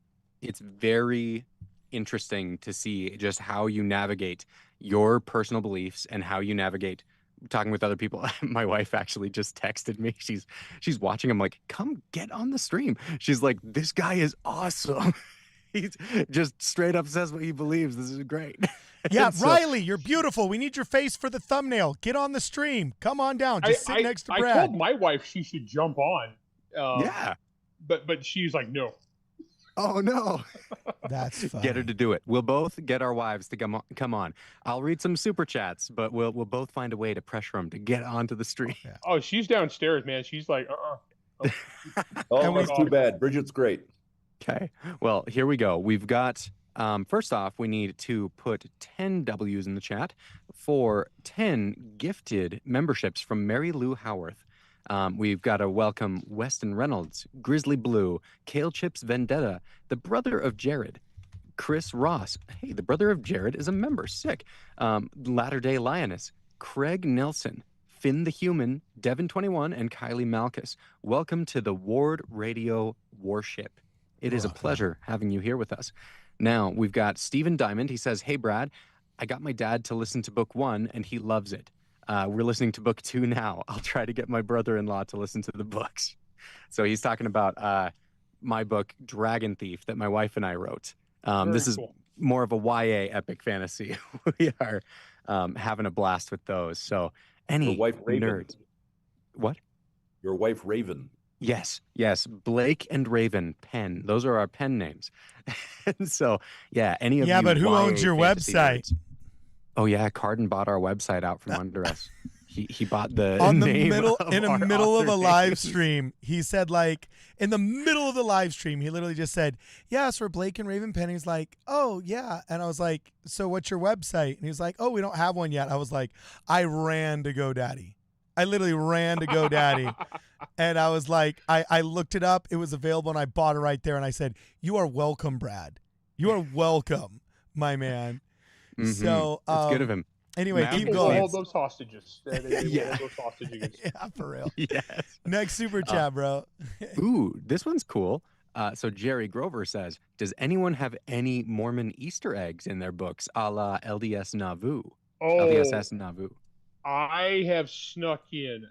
very interesting to see just how you navigate your personal beliefs and how you navigate talking with other people. My wife actually just texted me. She's watching. I'm like, come get on the stream. She's like, this guy is awesome. He's just straight up says what he believes. This is great. Yeah, Riley, you're beautiful. We need your face for the thumbnail. Get on the stream. Come on down. Just sit next to Brad. I told my wife she should jump on. Yeah. But she's like, no. Oh, no. That's fine. Get her to do it. We'll both get our wives to come on. I'll read some super chats, but we'll both find a way to pressure them to get onto the stream. Yeah. Oh, she's downstairs, man. She's like, Oh, that's too bad. Bridget's great. Okay. Well, here we go. We've got First off, we need to put 10 W's in the chat for 10 gifted memberships from Mary Lou Howarth. We've got to welcome Weston Reynolds, Grizzly Blue, Kale Chips Vendetta, the brother of Jared, Chris Ross. Hey, the brother of Jared is a member. Sick. Latter-day Lioness, Craig Nelson, Finn the Human, Devin21, and Kylie Malkus. Welcome to the Ward Radio Warship. It is a pleasure having you here with us. Now, we've got Stephen Diamond. He says, hey, Brad, I got my dad to listen to book 1, and he loves it. We're listening to book 2 now. I'll try to get my brother-in-law to listen to the books. So he's talking about my book, Dragon Thief, that my wife and I wrote. This is more of a YA epic fantasy. We are having a blast with those. So any Your wife, Raven. nerds. What? Your wife, Raven. Yes. Blake and Raven Penn. Those are our pen names. And so, yeah, any of you. Yeah, but who owns your fantasy website? nerds- Oh yeah, Carden bought our website out from under us. He bought the On the name middle of in the our middle of a author live names. stream. He said, like, in the middle of the live stream, he literally just said, yeah, it's for Blake and Raven Penn. He's like, oh yeah. And I was like, so what's your website? And he was like, oh, we don't have one yet. I was like, I ran to GoDaddy. I literally ran to GoDaddy. And I was like, I looked it up. It was available and I bought it right there. And I said, you are welcome, Brad. You are welcome, my man. Mhm. So It's good of him. Anyway, Now keep he We'll going. hold those hostages. Yeah. Those hostages. Yeah, for real. Yes. Next super chat, bro. Ooh, this one's cool. So Jerry Grover says, does anyone have any Mormon Easter eggs in their books, a la LDS Nauvoo? LDSS Nauvoo. I have snuck in.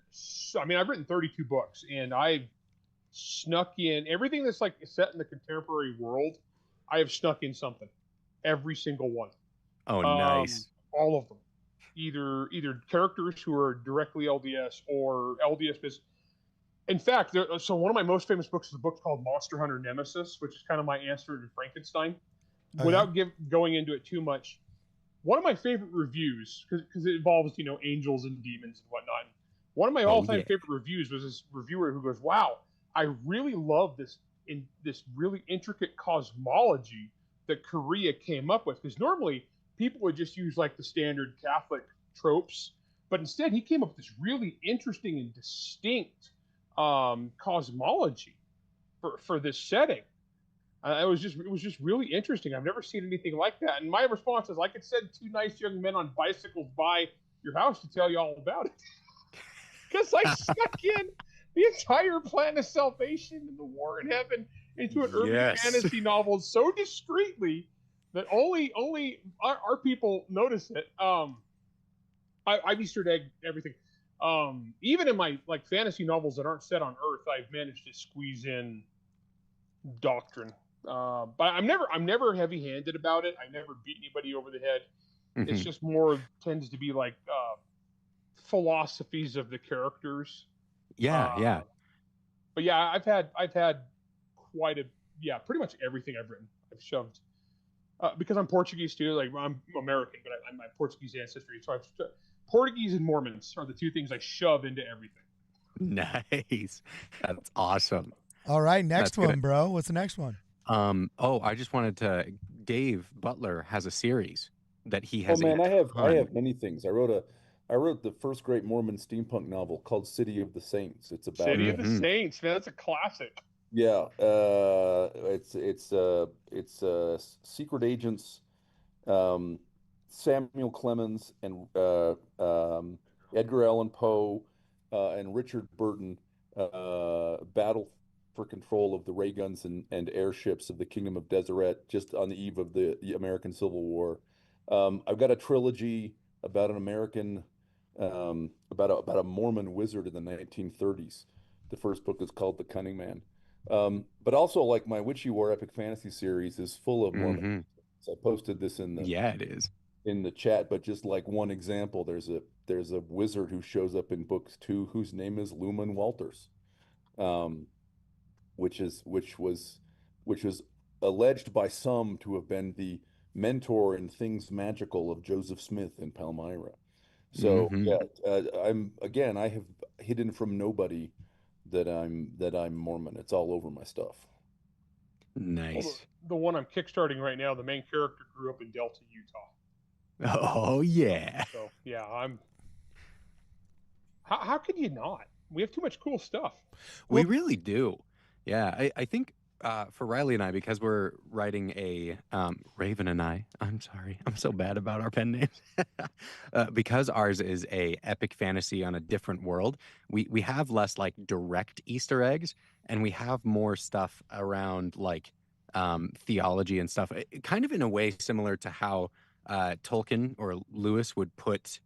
I mean, I've written 32 books, and I've snuck in everything that's like set in the contemporary world. I have snuck in something. Every single one. Oh, nice. All of them. Either characters who are directly LDS or LDS business. In fact, so one of my most famous books is a book called Monster Hunter Nemesis, which is kind of my answer to Frankenstein. Oh, Without going into it too much, one of my favorite reviews, because it involves angels and demons and whatnot. One of my all-time favorite reviews was this reviewer who goes, "Wow, I really love this really intricate cosmology that Correia came up with." Because normally people would just use like the standard Catholic tropes, but instead he came up with this really interesting and distinct cosmology for this setting. It was just really interesting. I've never seen anything like that. And my response is, I could send 2 nice young men on bicycles by your house to tell you all about it. Because I snuck in the entire plan of salvation and the war in heaven into an urban fantasy novel so discreetly that only our people notice it. I've Easter egg everything. Even in my like fantasy novels that aren't set on Earth, I've managed to squeeze in doctrine. But I'm never heavy-handed about it. I never beat anybody over the head. Mm-hmm. It's just more tends to be like philosophies of the characters. Yeah. But yeah, I've had quite pretty much everything I've written. I've shoved because I'm Portuguese too. Like I'm American, but I'm my Portuguese ancestry. So Portuguese and Mormons are the 2 things I shove into everything. Nice. That's awesome. All right, next That's one, good. bro. What's the next one? I just wanted to. Dave Butler has a series that he has. Oh man, I ton. have many things. I wrote the first great Mormon steampunk novel called City of the Saints. It's about City of the Saints, man. That's a classic. Yeah, it's secret agents, Samuel Clemens and Edgar Allan Poe and Richard Burton battle for control of the ray guns and airships of the Kingdom of Deseret just on the eve of the American Civil War. I've got a trilogy about an American about a Mormon wizard in the 1930s. The first book is called The Cunning Man. But also, like, my Witchy War epic fantasy series is full of Mormon. Mm-hmm. So I posted this in the it is in the chat. But just like one example, there's a wizard who shows up in book 2 whose name is Lumen Walters, which was alleged by some to have been the mentor in Things Magical of Joseph Smith in Palmyra. So I have hidden from nobody that I'm Mormon. It's all over my stuff. Nice. The one I'm kickstarting right now, the main character grew up in Delta, Utah. Oh yeah. So yeah, How could you not? We have too much cool stuff. We really do. Yeah, I think for Riley and I, because we're writing a Raven and I'm sorry, I'm so bad about our pen names. Because ours is a epic fantasy on a different world, we have less like direct Easter eggs, and we have more stuff around like theology and stuff, kind of in a way similar to how Tolkien or Lewis would put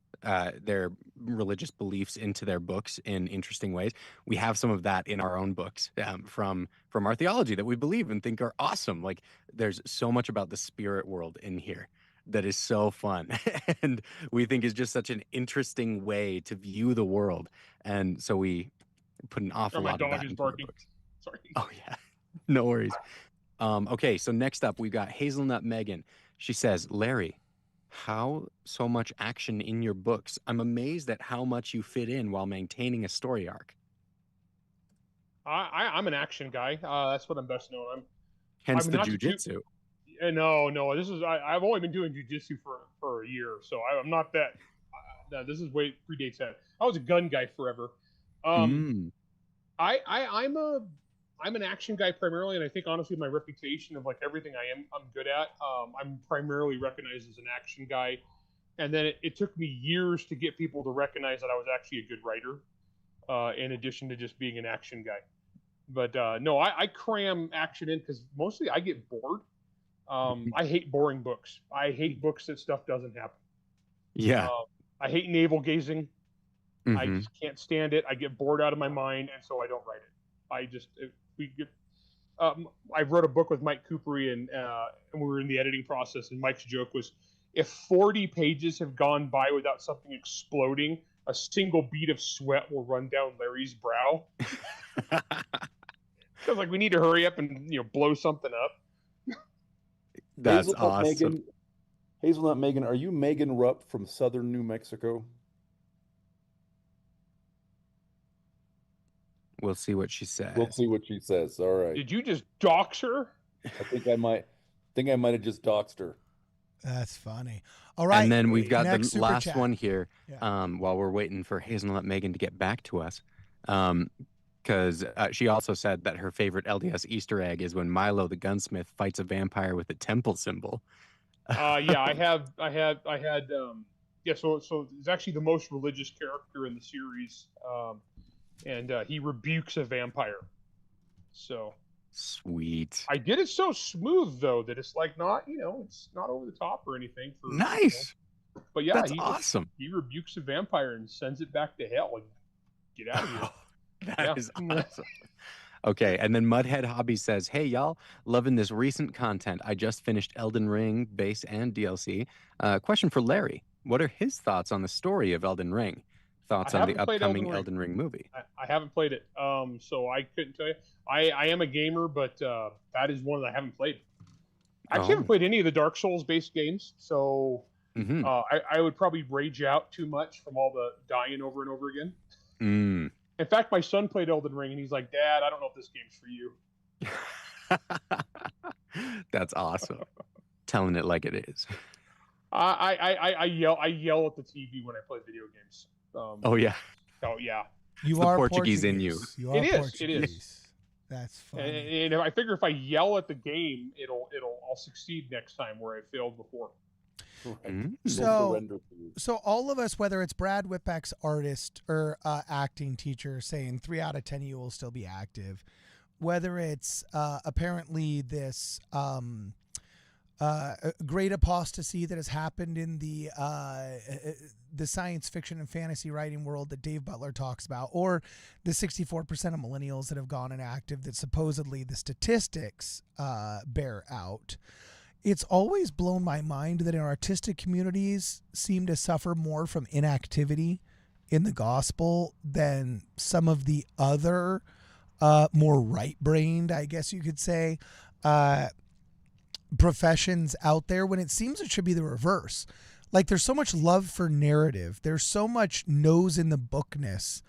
their religious beliefs into their books in interesting ways. We have some of that in our own books from our theology that we believe and think are awesome. Like there's so much about the spirit world in here that is so fun and we think is just such an interesting way to view the world. And so we put an awful lot of that into our books. Sorry. Oh yeah, no worries. Okay, so next up we got Hazelnut Megan. She says, Larry, how so much action in your books? I'm amazed at how much you fit in while maintaining a story arc. I'm an action guy. That's what I'm best known. Hence I'm the not jujitsu. No. This is I've only been doing jujitsu for a year, so I'm not that. This is way predates that. I was a gun guy forever. I'm an action guy primarily, and I think honestly my reputation of like everything I'm good at. I'm primarily recognized as an action guy, and then it took me years to get people to recognize that I was actually a good writer, in addition to just being an action guy. But no, I cram action in because mostly I get bored. I hate boring books. I hate books that stuff doesn't happen. Yeah. I hate navel gazing. I just can't stand it. I get bored out of my mind, and so I don't write it. I wrote a book with Mike Coopery, and we were in the editing process, and Mike's joke was, if 40 pages have gone by without something exploding, a single bead of sweat will run down Larry's brow. So like, we need to hurry up and blow something up. That's awesome. Hazelnut Megan, are you Megan Rupp from southern New Mexico? We'll see what she says. We'll see what she says. All right. Did you just dox her? I think I might have just doxed her. That's funny. All right. And then we've got next the last chat. one here. Yeah. While we're waiting for Hazelnut Megan to get back to us, because she also said that her favorite LDS Easter egg is when Milo the gunsmith fights a vampire with a temple symbol. Yeah, I had. So it's actually the most religious character in the series. And he rebukes a vampire. So sweet. I did it so smooth though that it's like not, it's not over the top or anything. Nice. But yeah, that's awesome. He rebukes a vampire and sends it back to hell and get out of here. That is awesome. Okay, and then Mudhead Hobby says, hey y'all, loving this recent content. I just finished Elden Ring base and DLC. Question for Larry. What are his thoughts on the story of Elden Ring? Thoughts on the upcoming Elden Ring movie? I haven't played it, so I couldn't tell you. I am a gamer, but that is one that I haven't played. I actually haven't played any of the Dark Souls-based games, so I would probably rage out too much from all the dying over and over again. In fact, my son played Elden Ring, and he's like, Dad, I don't know if this game's for you. That's awesome. Telling it like it is. I yell at the TV when I play video games. Oh yeah. You it's are the Portuguese in you. It is. That's funny. And I figure if I yell at the game, I'll succeed next time where I failed before. So all of us, whether it's Brad Whitbeck's artist or acting teacher saying 3 out of 10 of you will still be active, whether it's apparently this great apostasy that has happened in the science fiction and fantasy writing world that Dave Butler talks about, or the 64% of millennials that have gone inactive that supposedly the statistics bear out. It's always blown my mind that our artistic communities seem to suffer more from inactivity in the gospel than some of the other more right-brained, I guess you could say, professions out there, when it seems it should be the reverse. Like, there's so much love for narrative. There's so much nose in the bookness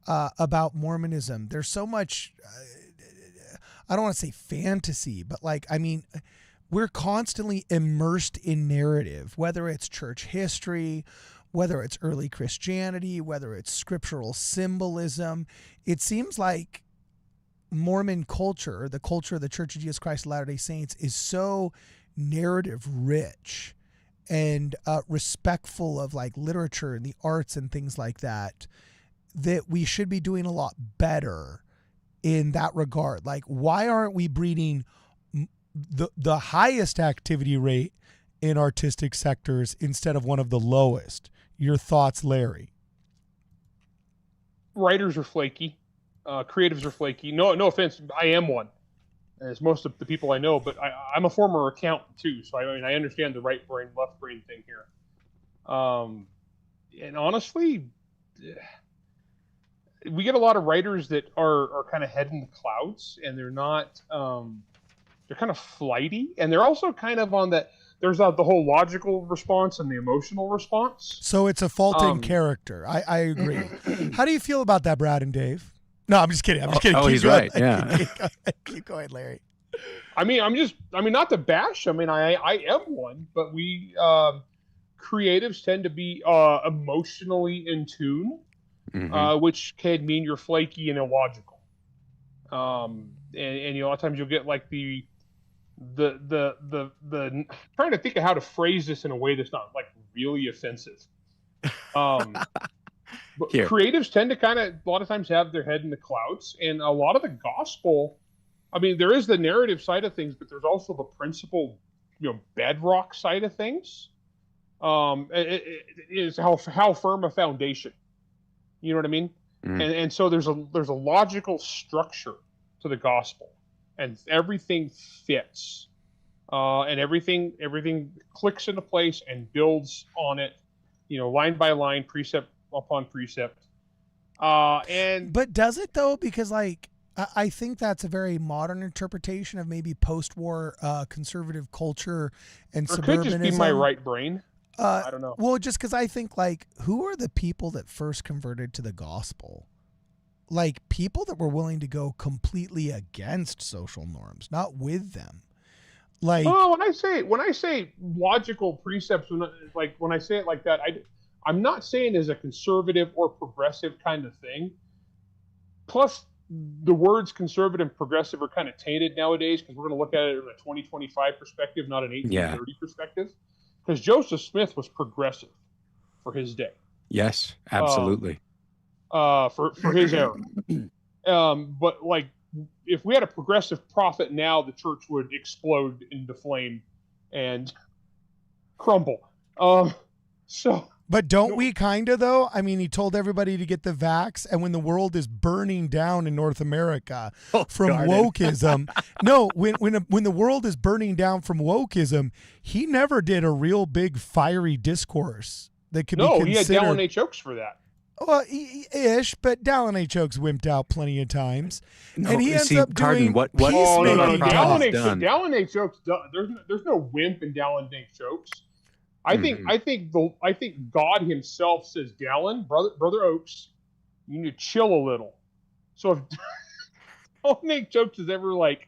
about Mormonism. There's so much I don't want to say fantasy, but like, I mean, we're constantly immersed in narrative, whether it's church history, whether it's early Christianity, whether it's scriptural symbolism. It seems like Mormon culture, the culture of the Church of Jesus Christ of Latter-day Saints, is so narrative rich and respectful of like literature and the arts and things like that, that we should be doing a lot better in that regard. Like, why aren't we breeding the highest activity rate in artistic sectors instead of one of the lowest? Your thoughts, Larry? Writers are flaky. Creatives are flaky. No offense. I am one, as most of the people I know, but I'm a former accountant too. So I mean, I understand the right brain, left brain thing here. And honestly, we get a lot of writers that are kind of head in the clouds, and they're not, they're kind of flighty, and they're also kind of on that. There's the whole logical response and the emotional response. So it's a fault in character. I agree. How do you feel about that, Brad and Dave? No, I'm just kidding. Oh, Keep he's going. right. Yeah. Keep going, Larry. I mean, not to bash. I mean, I am one, but we creatives tend to be emotionally in tune, which can mean you're flaky and illogical. And a lot of times you'll get like the trying to think of how to phrase this in a way that's not like really offensive. But creatives tend to kind of a lot of times have their head in the clouds, and a lot of the gospel. I mean, there is the narrative side of things, but there's also the principle, bedrock side of things. It is how firm a foundation. You know what I mean? And so there's a logical structure to the gospel, and everything fits, and everything clicks into place and builds on it, line by line, precept upon precept. But does it though? Because like I think that's a very modern interpretation of maybe post-war conservative culture and suburbanism. It could just be my right brain. I don't know. Well, just because I think like, who are the people that first converted to the gospel? Like people that were willing to go completely against social norms, not with them. Like, oh, when I say logical precepts, when I say it like that, I'm not saying as a conservative or progressive kind of thing. Plus, the words conservative and progressive are kind of tainted nowadays because we're going to look at it in a 2025 perspective, not an 1830 perspective. Because Joseph Smith was progressive for his day. Yes, absolutely. For his era. But like, if we had a progressive prophet now, the church would explode into flame and crumble. But don't we kind of though? I mean, he told everybody to get the vax, and when the world is burning down in North America from wokeism, no, when the world is burning down from wokeism, he never did a real big fiery discourse that could be considered. No, he had Dallin H. Oaks for that. Well, ish, but Dallin H. Oaks wimped out plenty of times, and he ends up doing what peacemaking. Dallin H. Oaks. There's no wimp in Dallin H. Oaks. I think God Himself says, Dallin, brother Oaks, you need to chill a little. So if Dallin H. Oaks is ever like,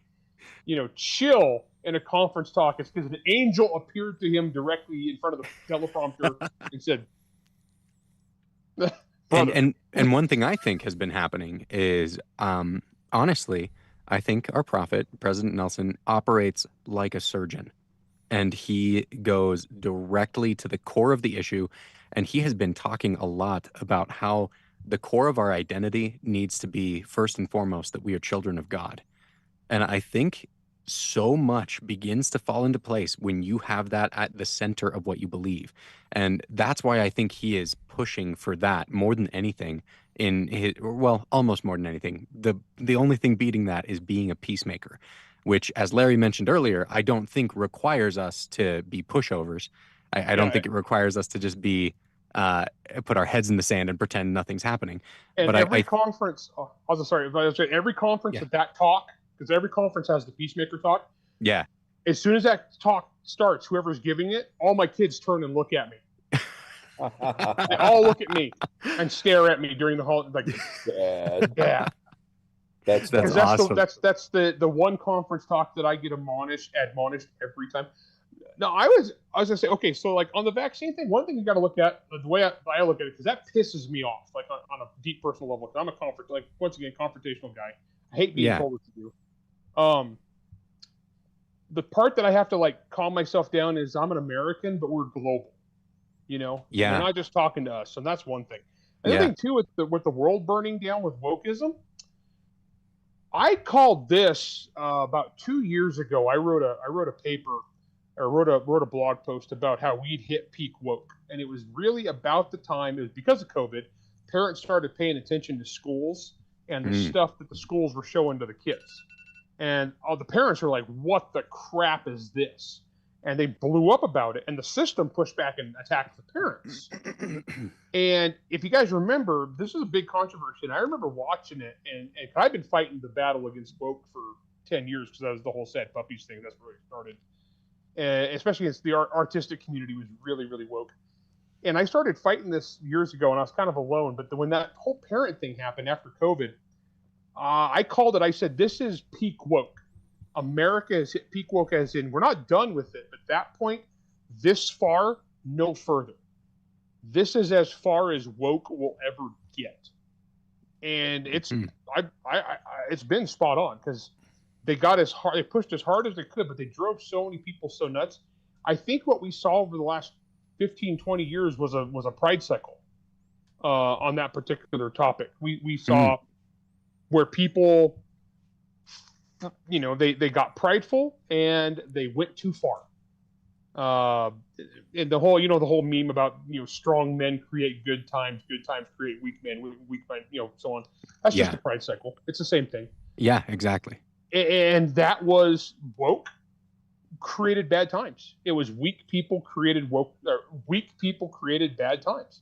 chill in a conference talk, it's because an angel appeared to him directly in front of the teleprompter and said. And one thing I think has been happening is, honestly, I think our prophet, President Nelson, operates like a surgeon. And he goes directly to the core of the issue. And he has been talking a lot about how the core of our identity needs to be, first and foremost, that we are children of God. And I think so much begins to fall into place when you have that at the center of what you believe. And that's why I think he is pushing for that more than anything almost more than anything. The only thing beating that is being a peacemaker, which, as Larry mentioned earlier, I don't think requires us to be pushovers. I don't think it requires us to just be put our heads in the sand and pretend nothing's happening. And but every conference, every conference at that talk, because every conference has the peacemaker talk. Yeah. As soon as that talk starts, whoever's giving it, all my kids turn and look at me. They all look at me and stare at me during the whole, like, yeah. That's That's Because awesome. that's the one conference talk that I get admonished every time. No, I was gonna say, okay, so like on the vaccine thing, one thing you got to look at, the way I look at it, because that pisses me off, like on a deep personal level. Because I'm once again, confrontational guy. I hate being Yeah. told what to do. The part that I have to like calm myself down is I'm an American, but we're global. You know, Yeah. they're not just talking to us, and that's one thing. Another thing too, with the world burning down with wokeism, I called this about 2 years ago. I wrote a paper, or wrote a blog post about how we'd hit peak woke, and it was really about the time. It was because of COVID. Parents started paying attention to schools and the stuff that the schools were showing to the kids, and all the parents were like, "What the crap is this?" And they blew up about it, and the system pushed back and attacked the parents. And if you guys remember, this was a big controversy, and I remember watching it, and I've been fighting the battle against woke for 10 years, because that was the whole sad puppies thing. That's where it started. Especially against the artistic community was really, really woke. And I started fighting this years ago, and I was kind of alone. But when that whole parent thing happened after COVID, I called it. I said, this is peak woke. America has hit peak woke, as in we're not done with it. But at that point, this far, no further. This is as far as woke will ever get. And it's it's been spot on, because they pushed as hard as they could, but they drove so many people so nuts. I think what we saw over the last 15, 20 years was a pride cycle on that particular topic. We saw where people, you know, they got prideful and they went too far. And the whole meme about, you know, strong men create good times create weak men, you know, so on. That's just a pride cycle. It's the same thing. Yeah, exactly. And that was woke created bad times. It was weak people created bad times.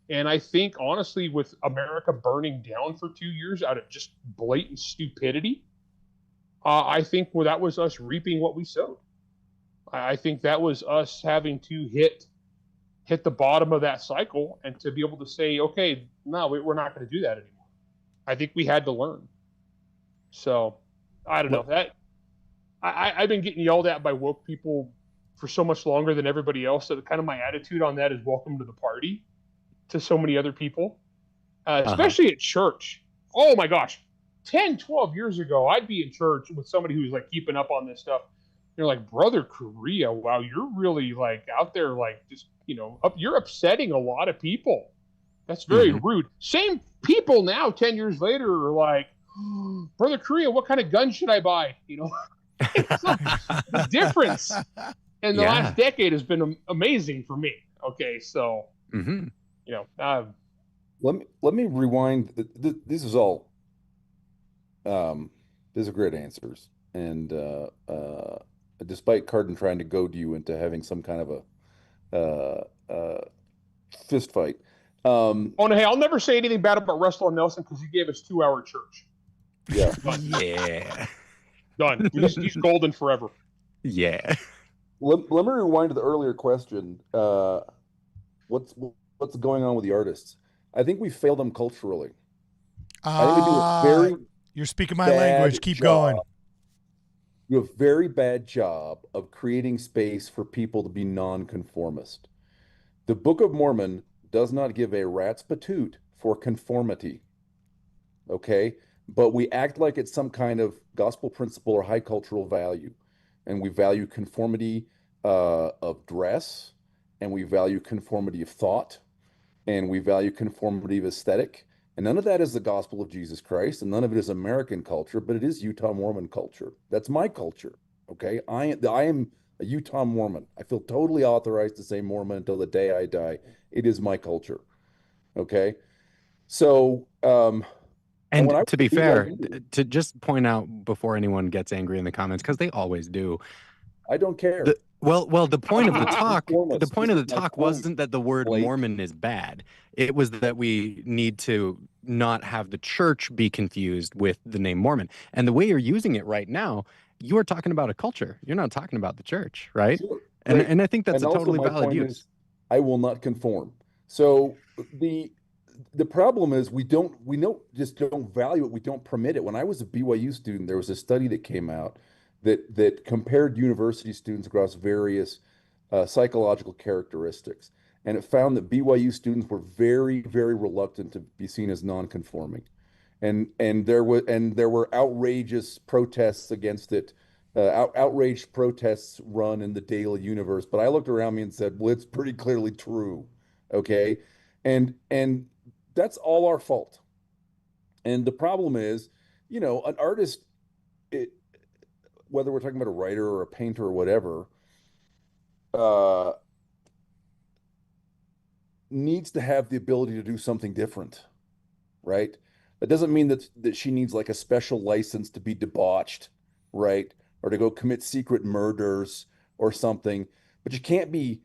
And I think, honestly, with America burning down for 2 years out of just blatant stupidity, I think that was us reaping what we sowed. I think that was us having to hit the bottom of that cycle, and to be able to say, okay, no, we're not going to do that anymore. I think we had to learn. So I don't know that I've been getting yelled at by woke people for so much longer than everybody else. So kind of my attitude on that is welcome to the party to so many other people, especially at church. Oh my gosh. 10, 12 years ago, I'd be in church with somebody who's like keeping up on this stuff. You're like, Brother Correia, wow, you're really like out there, like just, you know, you're upsetting a lot of people. That's very rude. Same people now, 10 years later, are like, oh, Brother Correia, what kind of gun should I buy? You know, the difference in the last decade has been amazing for me. Okay, so you know, let me rewind. This is all. These are great answers, and despite Carden trying to goad you into having some kind of a fist fight. Oh no, hey, I'll never say anything bad about Russell and Nelson, because he gave us 2-hour church. Yeah. Yeah. Done. He's golden forever. Yeah. Let me rewind to the earlier question. What's going on with the artists? I think we failed them culturally. I think we do a very you're speaking my language. Keep going. You do a very bad job of creating space for people to be nonconformist. The Book of Mormon does not give a rat's patoot for conformity. Okay? But we act like it's some kind of gospel principle or high cultural value. And we value conformity of dress, and we value conformity of thought, and we value conformity of aesthetic. And none of that is the gospel of Jesus Christ, and none of it is American culture, but it is Utah Mormon culture. That's my culture, okay? I am a Utah Mormon. I feel totally authorized to say Mormon until the day I die. It is my culture, okay? So, and to be fair, to just point out before anyone gets angry in the comments, because they always do. I don't care. Well, the point of the talk, wasn't that the word Mormon is bad. It was that we need to not have the church be confused with the name Mormon. And the way you're using it right now, you are talking about a culture. You're not talking about the church, right? Sure. And I think that's a totally valid use. I will not conform. So the problem is we don't value it. We don't permit it. When I was a BYU student, there was a study that came out that compared university students across various psychological characteristics, and it found that BYU students were very, very reluctant to be seen as non-conforming, and there were outrageous protests against it, outraged protests run in the daily universe. But I looked around me and said, well, it's pretty clearly true, okay, and that's all our fault. And the problem is, an artist, whether we're talking about a writer or a painter or whatever, needs to have the ability to do something different, right? That doesn't mean that she needs like a special license to be debauched, right? Or to go commit secret murders or something. But you can't be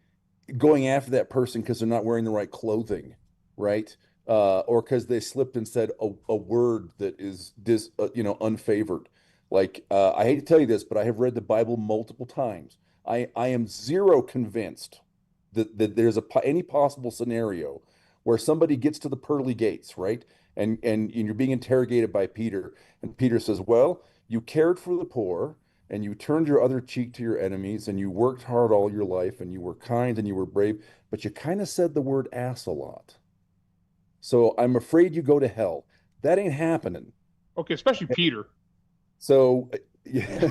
going after that person because they're not wearing the right clothing, right? Or because they slipped and said a word that is unfavored. Like, I hate to tell you this, but I have read the Bible multiple times. I am zero convinced that there's any possible scenario where somebody gets to the pearly gates, right? And you're being interrogated by Peter, and Peter says, well, you cared for the poor, and you turned your other cheek to your enemies, and you worked hard all your life, and you were kind and you were brave, but you kind of said the word ass a lot. So I'm afraid you go to hell. That ain't happening. Okay, especially Peter. So yeah.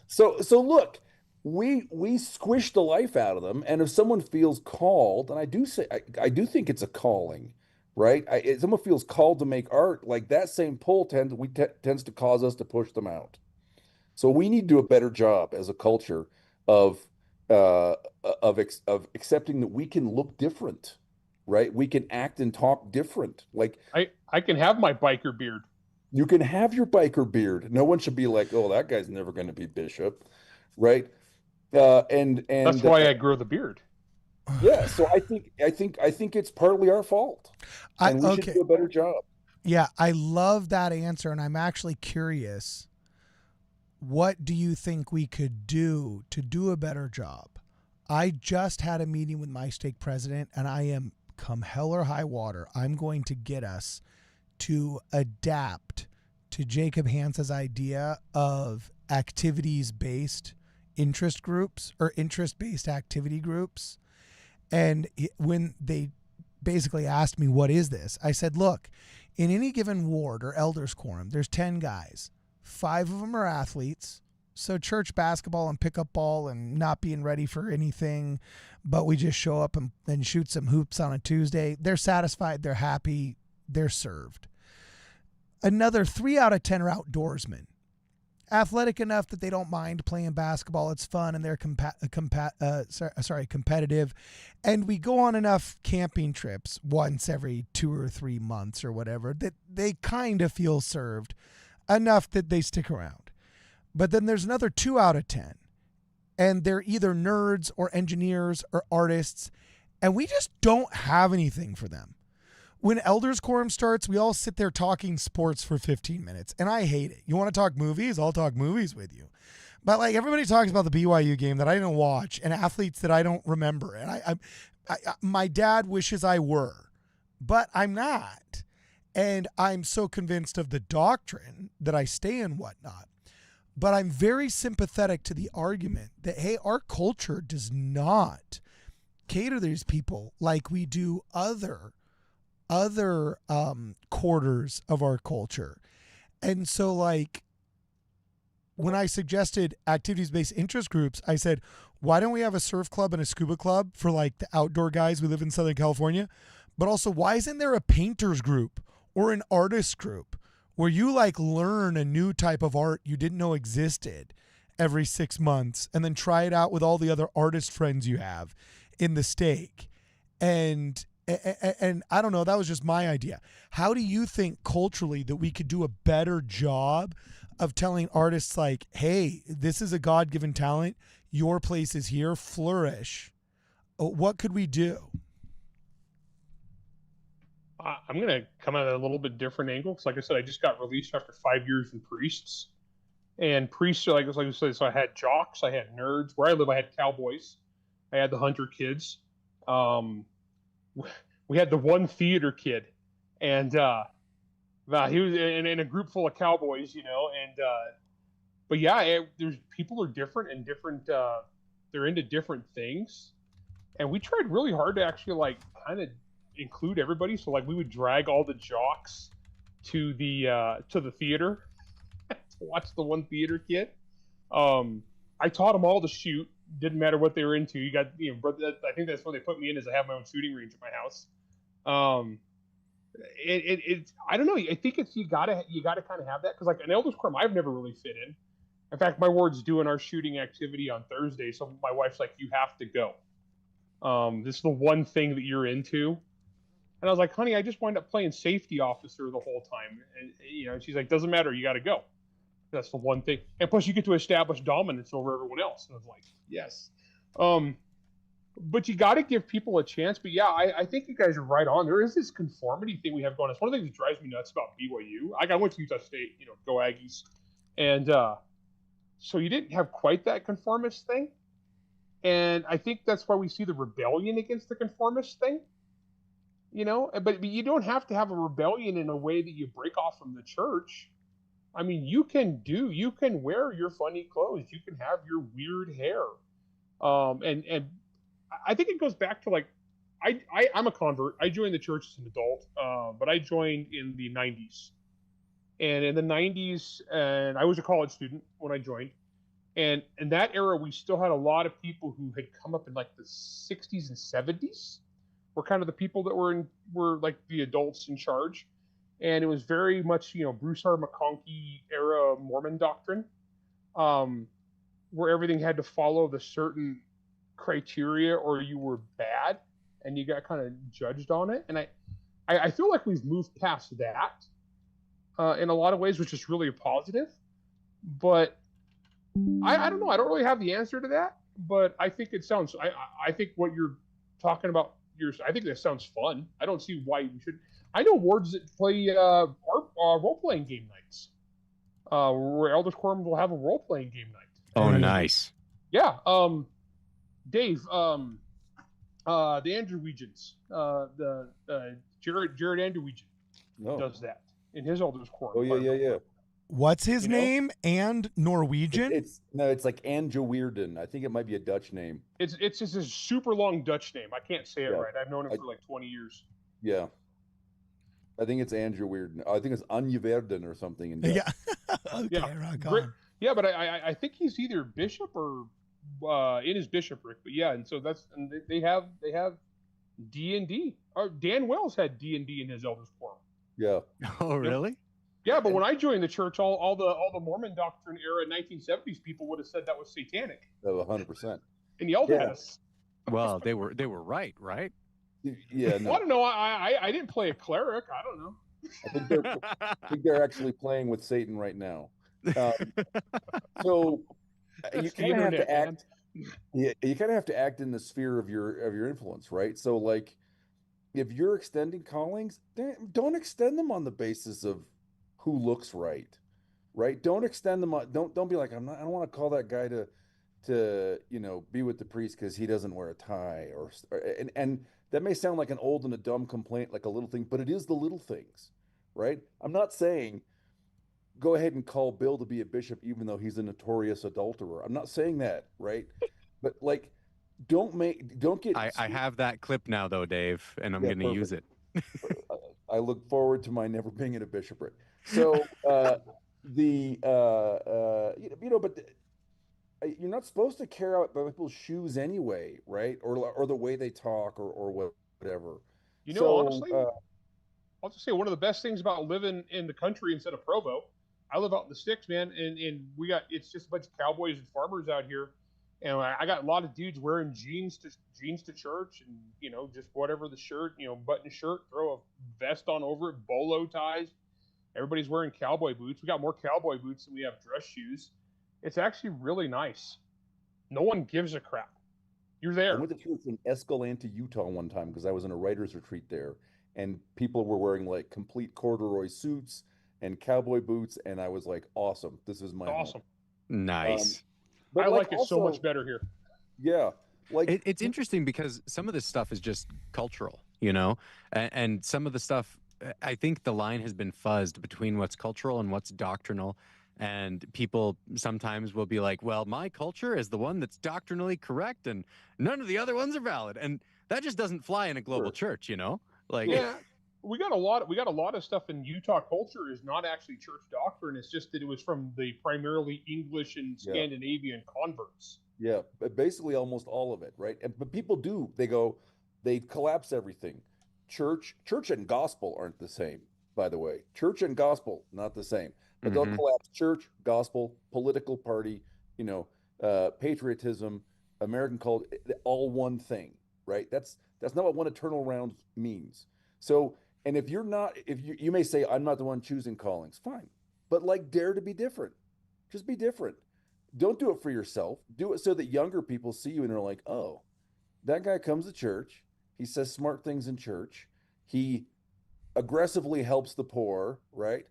So look, we squish the life out of them, and if someone feels called, and I do think it's a calling, right? If someone feels called to make art, like that same pull tends to cause us to push them out. So we need to do a better job as a culture of accepting that we can look different, right? We can act and talk different. Like I can have my biker beard. You can have your biker beard. No one should be like, oh, that guy's never going to be bishop, right? And that's why I grow the beard. Yeah, so I think it's partly our fault, and we should do a better job. Yeah, I love that answer, and I'm actually curious. What do you think we could do to do a better job? I just had a meeting with my stake president, and I am, come hell or high water, I'm going to get us to adapt to Jacob Hans's idea of activities-based interest groups or interest-based activity groups. And when they basically asked me, what is this? I said, look, in any given ward or elders quorum, there's 10 guys. 5 of them are athletes. So church basketball and pickup ball and not being ready for anything, but we just show up and shoot some hoops on a Tuesday. They're satisfied. They're happy. They're served. Another 3 out of 10 are outdoorsmen. Athletic enough that they don't mind playing basketball. It's fun and they're competitive. And we go on enough camping trips once every 2 or 3 months or whatever that they kind of feel served enough that they stick around. But then there's another 2 out of 10. And they're either nerds or engineers or artists. And we just don't have anything for them. When Elders Quorum starts, we all sit there talking sports for 15 minutes, and I hate it. You want to talk movies? I'll talk movies with you. But like everybody talks about the BYU game that I didn't watch and athletes that I don't remember. And I my dad wishes I were, but I'm not. And I'm so convinced of the doctrine that I stay and whatnot. But I'm very sympathetic to the argument that, hey, our culture does not cater to these people like we do other quarters of our culture. And so like when I suggested activities-based interest groups, I said, why don't we have a surf club and a scuba club for like the outdoor guys? We live in Southern California. But also, why isn't there a painters group or an artist group where you like learn a new type of art you didn't know existed every 6 months and then try it out with all the other artist friends you have in the stake? And I don't know, that was just my idea. How do you think culturally that we could do a better job of telling artists like, hey, this is a God-given talent, your place is here, flourish? What could we do? I'm going to come at a little bit different angle because, like I said, I just got released after 5 years in priests. And priests are like I said, so I had jocks, I had nerds. Where I live, I had cowboys. I had the hunter kids. We had the one theater kid And he was in a group full of cowboys, and but yeah, there's people are different and different. They're into different things, and we tried really hard to actually like kind of include everybody. So like we would drag all the jocks to the theater to watch the one theater kid. I taught them all to shoot. Didn't matter what they were into. You got, I think that's where they put me in, is I have my own shooting range at my house. I don't know. I think it's you gotta kind of have that, because like an Elders Quorum I've never really fit in. In fact, my ward's doing our shooting activity on Thursday, so my wife's like, "You have to go. This is the one thing that you're into." And I was like, "Honey, I just wind up playing safety officer the whole time." And she's like, "Doesn't matter. You got to go. That's the one thing. And plus, you get to establish dominance over everyone else." And I was like, "Yes." But you got to give people a chance. But yeah, I think you guys are right on. There is this conformity thing we have going on. It's one of the things that drives me nuts about BYU. I went to Utah State, go Aggies. And so you didn't have quite that conformist thing. And I think that's why we see the rebellion against the conformist thing. But you don't have to have a rebellion in a way that you break off from the church. I mean, you can wear your funny clothes. You can have your weird hair. And I think it goes back to like, I'm a convert. I joined the church as an adult, but I joined in the 90s. And in the 90s, and I was a college student when I joined. And in that era, we still had a lot of people who had come up in like the 60s and 70s. Were kind of the people that were like the adults in charge. And it was very much, Bruce R. McConkie era Mormon doctrine, where everything had to follow the certain criteria or you were bad and you got kind of judged on it. And I feel like we've moved past that in a lot of ways, which is really a positive. But I don't know. I don't really have the answer to that. But I think it sounds, I think what you're talking about, I think that sounds fun. I don't see why we should. I know wards that play role-playing game nights, where Elders Quorum will have a role-playing game night. Oh, nice. Yeah. Dave, the Andrewegians, the Jared Andrewegian does that in his Elders Quorum. Oh, yeah. What's his name? And Norwegian? It's like Angeweerden. I think it might be a Dutch name. It's just a super long Dutch name. I can't say it right. I've known him for like 20 years. Yeah. I think it's Angeweerden. I think it's Anjeweerden or something in Dutch. Yeah. Okay, yeah. rock on. Yeah, but I think he's either bishop or in his bishopric. But yeah, and so they have D&D. Dan Wells had D&D in his Elders Quorum. Yeah. Oh, really? Yeah, but when I joined the church, all the Mormon doctrine era 1970s people would have said that was satanic. 100%. And yelled at us. Well, they were right? Yeah. No. Well, I don't know. I didn't play a cleric. I don't know. I think they're actually playing with Satan right now. So you kind of have to act. Yeah, you kind of have to act in the sphere of your influence, right? So like, if you're extending callings, don't extend them on the basis of who looks right? Don't extend them on. Don't be like, I don't want to call that guy to be with the priest because he doesn't wear a tie and that may sound like an old and a dumb complaint, like a little thing, but it is the little things, right? I'm not saying go ahead and call Bill to be a bishop even though he's a notorious adulterer. I'm not saying that, right? But like, don't get. I have that clip now though, Dave, and I'm going to use it. I look forward to my never being in a bishopric. So but you're not supposed to care about people's shoes anyway, right? Or the way they talk or whatever. Honestly, I'll just say one of the best things about living in the country instead of Provo. I live out in the sticks, man, and it's just a bunch of cowboys and farmers out here, and I got a lot of dudes wearing jeans to church, and just whatever the shirt, button shirt, throw a vest on over it, bolo ties. Everybody's wearing cowboy boots. We got more cowboy boots than we have dress shoes. It's actually really nice. No one gives a crap. You're there. I went to church in Escalante, Utah one time because I was in a writer's retreat there, and people were wearing like complete corduroy suits and cowboy boots, and I was like, awesome. This is my awesome. Home. Nice. But I like it so much better here. Yeah. Like it's interesting because some of this stuff is just cultural, and some of the stuff I think the line has been fuzzed between what's cultural and what's doctrinal. And people sometimes will be like, well, my culture is the one that's doctrinally correct and none of the other ones are valid. And that just doesn't fly in a global church, you know? Like, Yeah, we got a lot of stuff in Utah culture is not actually church doctrine. It's just that it was from the primarily English and Scandinavian converts. Yeah, but basically almost all of it, right? But people do, they collapse everything. Church and gospel aren't the same, by the way. Church and gospel, not the same. But they'll collapse church, gospel, political party, patriotism, American culture, all one thing, right? That's not what one eternal round means. So, and if you may say, I'm not the one choosing callings, fine. But like, dare to be different. Just be different. Don't do it for yourself. Do it so that younger people see you and are like, oh, that guy comes to church. He says smart things in church. He aggressively helps the poor, right?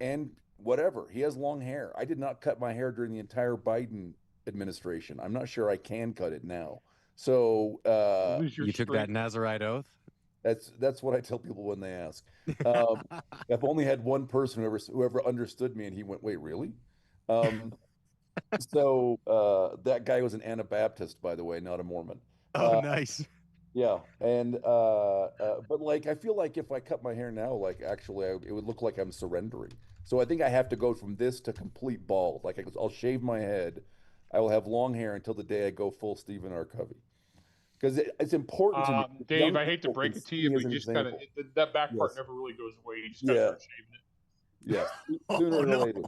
And whatever. He has long hair. I did not cut my hair during the entire Biden administration. I'm not sure I can cut it now. So you took that Nazarite oath? That's what I tell people when they ask. I've only had one person whoever understood me, and he went, "Wait, really?" So that guy was an Anabaptist, by the way, not a Mormon. Oh, nice. Yeah, and but like I feel like if I cut my hair now, like actually it would look like I'm surrendering. So I think I have to go from this to complete bald. Like I'll shave my head. I will have long hair until the day I go full Stephen R. Covey. Because it's important to me. Dave, I hate to break it to you, but you just kind of that back part never really goes away. You just gotta start shaving it. Yeah, sooner or later,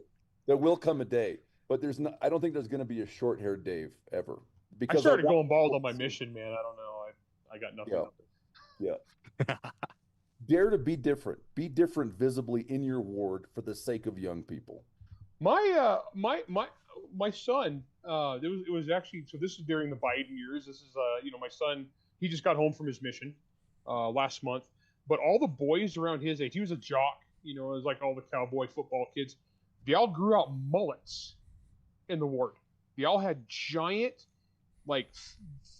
there will come a day. But there's not. I don't think there's going to be a short-haired Dave ever. Because I started going bald on my mission, man. I don't know. I got nothing. Yeah. Dare to be different. Be different visibly in your ward for the sake of young people. My son. It was actually, so this is during the Biden years. This is my son. He just got home from his mission last month. But all the boys around his age, he was a jock. It was like all the cowboy football kids. They all grew out mullets in the ward. They all had giant, like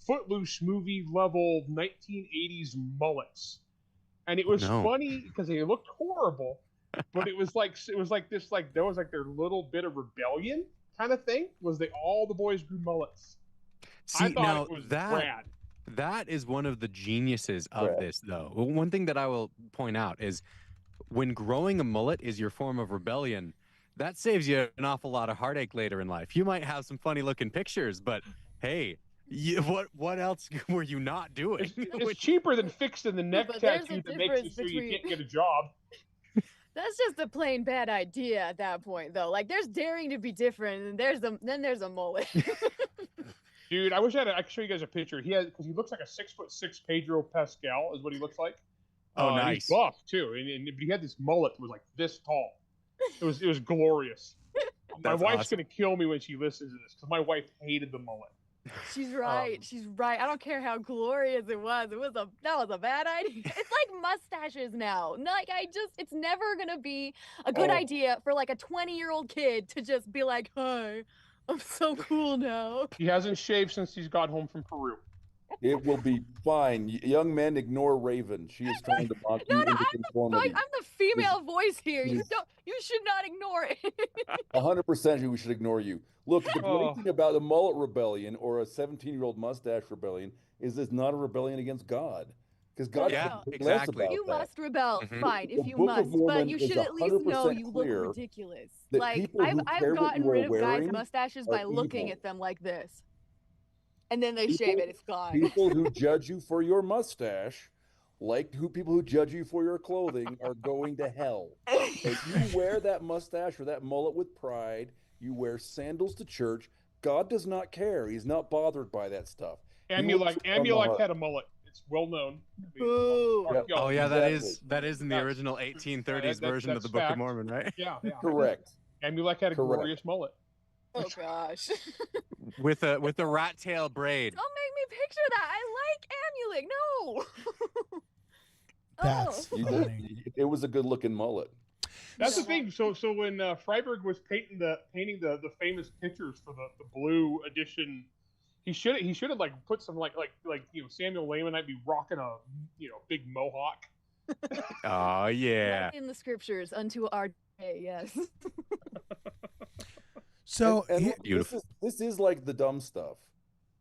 Footloose movie level 1980s mullets, and it was funny because they looked horrible, but it was like this, like there was like their little bit of rebellion kind of thing. Was all the boys grew mullets? See, I thought now it was rad. That is one of the geniuses of this, though. One thing that I will point out is when growing a mullet is your form of rebellion, that saves you an awful lot of heartache later in life. You might have some funny looking pictures, but hey, what else were you not doing? It's cheaper than fixing the neck tattoo that makes you sure you can't get a job. That's just a plain bad idea at that point, though. Like, there's daring to be different, and then there's a mullet. Dude, I wish I could show you guys a picture. Because he looks like a 6'6" Pedro Pascal is what he looks like. Oh, nice. And he's buff too, but he had this mullet that was like this tall. It was glorious. My wife's gonna kill me when she listens to this because my wife hated the mullet. She's right. She's right. I don't care how glorious it was. That was a bad idea. It's like mustaches now. Like it's never gonna be a good idea for like a 20-year-old kid to just be like, "Hi, I'm so cool now." He hasn't shaved since he's got home from Peru. It will be fine. Young men, ignore Raven. She is trying to mock you into conformity. I'm the female voice here. You should not ignore it. 100% we should ignore you. Look, the great thing about a mullet rebellion or a 17-year-old mustache rebellion is it's not a rebellion against God. Because God less about you that. must rebel, fine, if you must, but you should at least know you look ridiculous. Like, I've gotten rid of guys' mustaches by looking at them like this. And then they shave it, it's gone. People who judge you for your mustache, people who judge you for your clothing, are going to hell. If you wear that mustache or that mullet with pride, you wear sandals to church, God does not care. He's not bothered by that stuff. Amulek had a mullet. It's well known. Oh yeah, that is in the original 1830s version of the Book of Mormon, right? Yeah. Correct. Amulek had a glorious mullet. Oh gosh. with a rat tail braid. Don't make me picture that. I like Amulek. No. That's funny. It was a good looking mullet. That's the thing. So when Freiberg was painting the famous pictures for the blue edition, he should have like put some like Samuel Lehman might be rocking a big mohawk Oh yeah. Right in the scriptures unto our day. Yes. So And he- look, Beautiful. this is like the dumb stuff,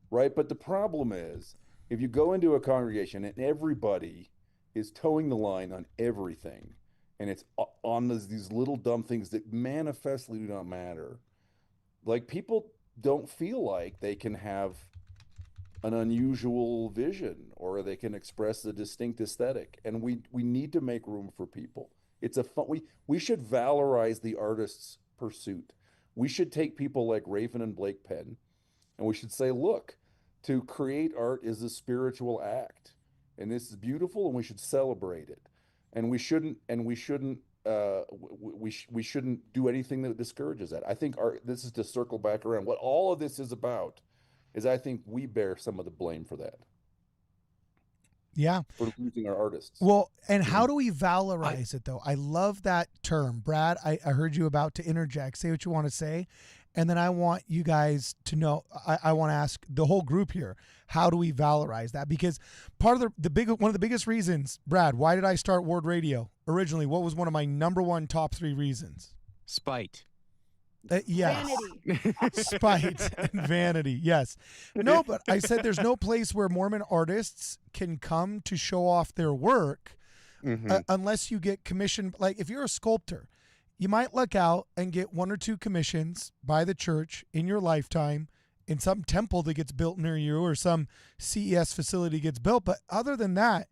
right? But the problem is, if you go into a congregation and everybody is towing the line on everything, and it's on these little dumb things that manifestly do not matter, like people don't feel like they can have an unusual vision or they can express a distinct aesthetic, and we need to make room for people. It's a fun, we should valorize the artist's pursuit. We should take people like Raven and Blake Penn, and we should say, look, to create art is a spiritual act, and this is beautiful, and we should celebrate it. And we shouldn't do anything that discourages that. I think art, this is to circle back around. What all of this is about is I think we bear some of the blame for that, yeah. for losing our artists. Well, and how do we valorize it though? I love that term. Brad, I heard you about to interject. Say what you want to say. And then I want you guys to know, I want to ask the whole group here, how do we valorize that? Because part of one of the biggest reasons, Brad, why did I start Ward Radio originally? What was one of my number one top 3 reasons? Spite. Yes. Vanity. Spite and vanity. Yes. No, but I said there's no place where Mormon artists can come to show off their work unless you get commissioned. Like if you're a sculptor, you might look out and get 1 or 2 commissions by the church in your lifetime in some temple that gets built near you or some CES facility gets built. But other than that,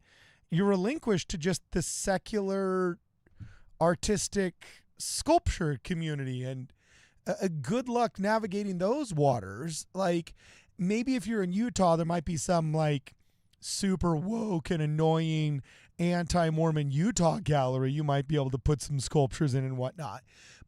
you're relinquished to just the secular artistic sculpture community, and a good luck navigating those waters. Like maybe if you're in Utah, there might be some like super woke and annoying anti-Mormon Utah gallery you might be able to put some sculptures in and whatnot.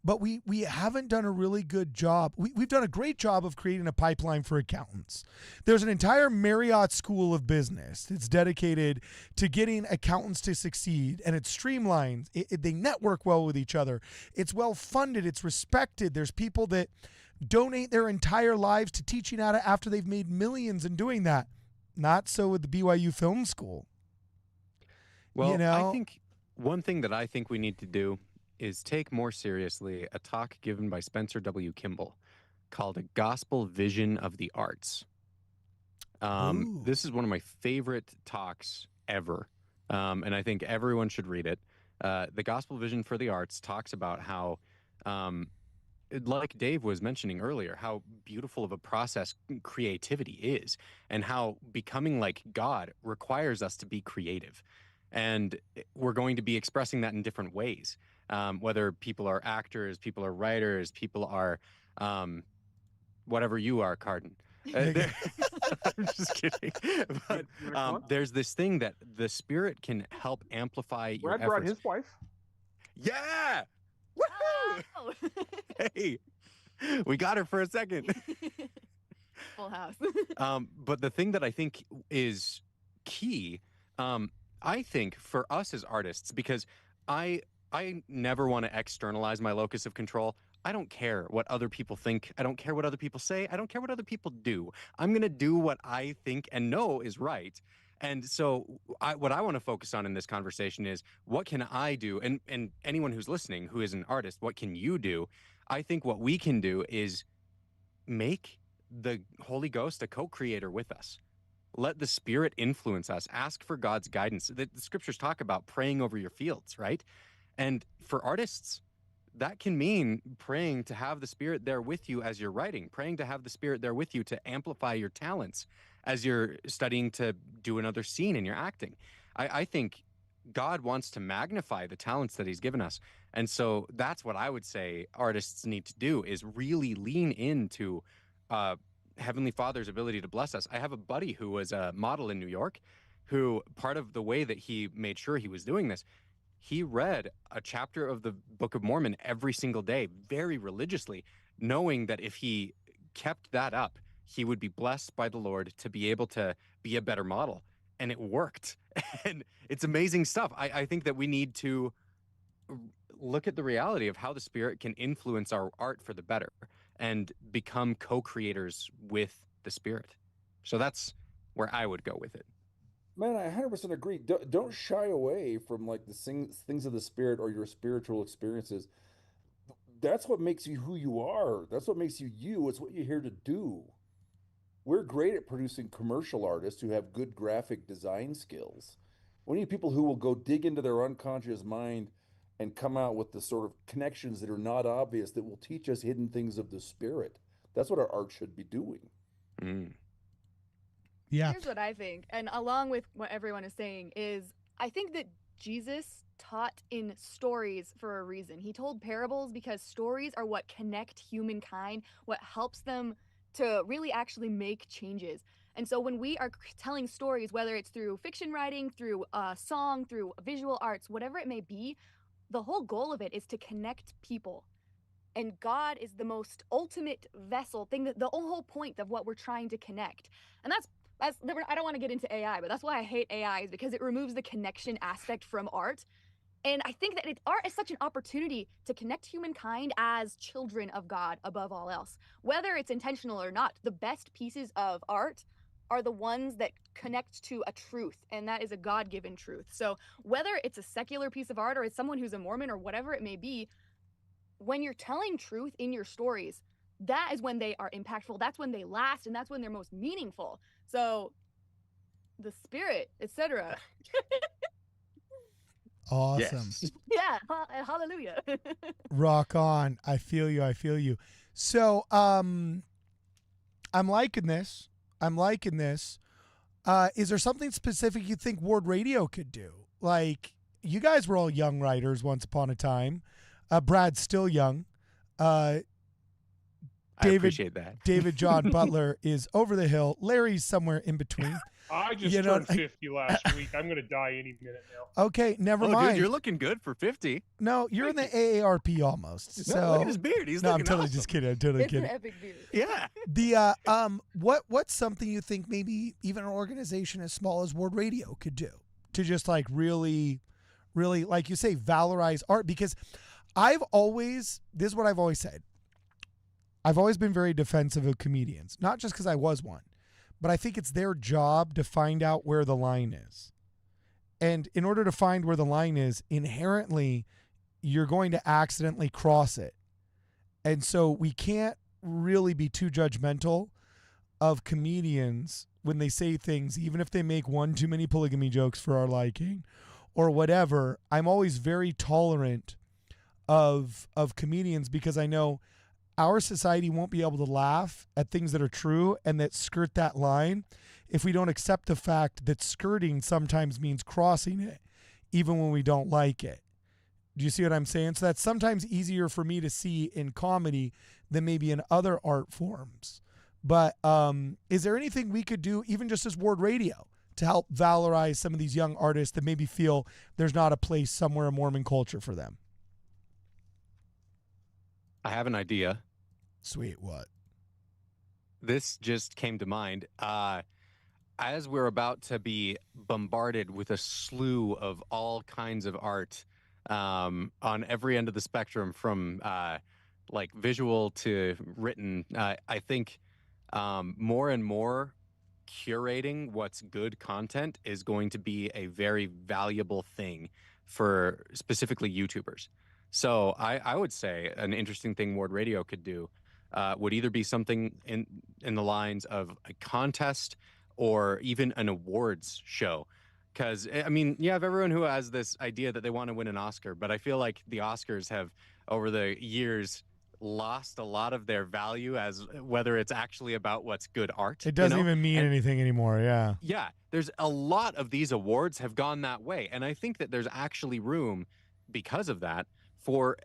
But we haven't done a really good job. We've done a great job of creating a pipeline for accountants. There's an entire Marriott School of Business that's dedicated to getting accountants to succeed, and it's streamlined. They network well with each other. It's well funded. It's respected. There's people that donate their entire lives to teaching at it after they've made millions in doing that. Not so with the BYU Film School. Well, You know? I think one thing that I think we need to do is take more seriously a talk given by Spencer W. Kimball called A Gospel Vision of the Arts. This is one of my favorite talks ever, and I think everyone should read it. The Gospel Vision for the Arts talks about how, like Dave was mentioning earlier, how beautiful of a process creativity is, and how becoming like God requires us to be creative. And we're going to be expressing that in different ways. Whether people are actors, people are writers, people are whatever you are, Cardin. I'm just kidding. But there's this thing that the Spirit can help amplify your Brad brought efforts. his wife. Yeah! Woohoo! Oh. Hey, we got her for a second. Full house. But the thing that I think is key, I think for us as artists, because I never want to externalize my locus of control. I don't care what other people think. I don't care what other people say. I don't care what other people do. I'm going to do what I think and know is right. And so what I want to focus on in this conversation is, what can I do? And anyone who's listening who is an artist, what can you do? I think what we can do is make the Holy Ghost a co-creator with us. Let the Spirit influence us. Ask for God's guidance. The scriptures talk about praying over your fields, right? And for artists, that can mean praying to have the Spirit there with you as you're writing, praying to have the Spirit there with you to amplify your talents as you're studying to do another scene in your acting. I think God wants to magnify the talents that He's given us. And so that's what I would say artists need to do, is really lean into Heavenly Father's ability to bless us. I have a buddy who was a model in New York, who part of the way that he made sure he was doing this, he read a chapter of the Book of Mormon every single day, very religiously, knowing that if he kept that up, he would be blessed by the Lord to be able to be a better model. And it worked. And it's amazing stuff. I think that we need to look at the reality of how the Spirit can influence our art for the better and become co-creators with the Spirit. So that's where I would go with it. Man, I 100% agree. Don't shy away from like the things of the spirit or your spiritual experiences. That's what makes you who you are. That's what makes you you. It's what you're here to do. We're great at producing commercial artists who have good graphic design skills. We need people who will go dig into their unconscious mind and come out with the sort of connections that are not obvious that will teach us hidden things of the spirit. That's what our art should be doing. Mm. Yeah. Here's what I think, and along with what everyone is saying, is I think that Jesus taught in stories for a reason. He told parables because stories are what connect humankind, what helps them to really actually make changes. And so when we are telling stories, whether it's through fiction writing, through song, through visual arts, whatever it may be, the whole goal of it is to connect people. And God is the most ultimate vessel thing, that the whole point of what we're trying to connect. And that's I don't want to get into AI, but that's why I hate AI, is because it removes the connection aspect from art. And I think that art is such an opportunity to connect humankind as children of God above all else. Whether it's intentional or not, the best pieces of art are the ones that connect to a truth, and that is a God-given truth. So whether it's a secular piece of art or it's someone who's a Mormon or whatever it may be, when you're telling truth in your stories, that is when they are impactful. That's when they last, and that's when they're most meaningful. So the spirit, etc. Awesome. Yes. Yeah, hallelujah. Rock on. I feel you. I feel you. So, I'm liking this. Is there something specific you think Ward Radio could do? Like, you guys were all young writers once upon a time. Brad's still young. I appreciate that. David John Butler is over the hill. Larry's somewhere in between. I just turned 50 last week. I'm going to die any minute now. Okay, never Oh, mind. dude, you're looking good for 50. No, you're in the AARP almost. So Look at his beard. He's no, I'm looking totally awesome. just kidding. I'm totally It's kidding. an epic beard. Yeah. The what's something you think maybe even an organization as small as Ward Radio could do to just like really, like you say, valorize art? Because this is what I've always said. I've always been very defensive of comedians, not just because I was one, but I think it's their job to find out where the line is. And in order to find where the line is, inherently, you're going to accidentally cross it. And so we can't really be too judgmental of comedians when they say things, even if they make one too many polygamy jokes for our liking or whatever. I'm always very tolerant of comedians because I know our society won't be able to laugh at things that are true and that skirt that line if we don't accept the fact that skirting sometimes means crossing it, even when we don't like it. Do you see what I'm saying? So that's sometimes easier for me to see in comedy than maybe in other art forms. But is there anything we could do, even just as Ward Radio, to help valorize some of these young artists that maybe feel there's not a place somewhere in Mormon culture for them? I have an idea. Sweet, what? This just came to mind. As we're about to be bombarded with a slew of all kinds of art on every end of the spectrum, from like visual to written, I think more and more curating what's good content is going to be a very valuable thing for specifically YouTubers. So I would say an interesting thing Ward Radio could do would either be something in the lines of a contest or even an awards show. Because, I mean, you have everyone who has this idea that they want to win an Oscar, but I feel like the Oscars have, over the years, lost a lot of their value as whether it's actually about what's good art. It doesn't even mean anything anymore, yeah. Yeah, there's a lot of these awards have gone that way. And I think that there's actually room, because of that, for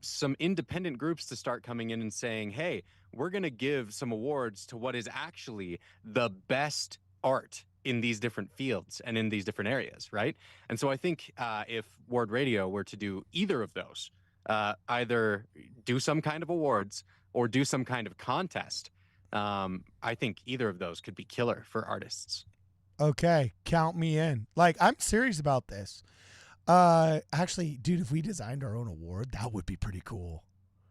some independent groups to start coming in and saying, hey, we're going to give some awards to what is actually the best art in these different fields and in these different areas, right? And so I think if Ward Radio were to do either of those, either do some kind of awards or do some kind of contest, I think either of those could be killer for artists. Okay, count me in. Like, I'm serious about this. Actually, dude, if we designed our own award, that would be pretty cool.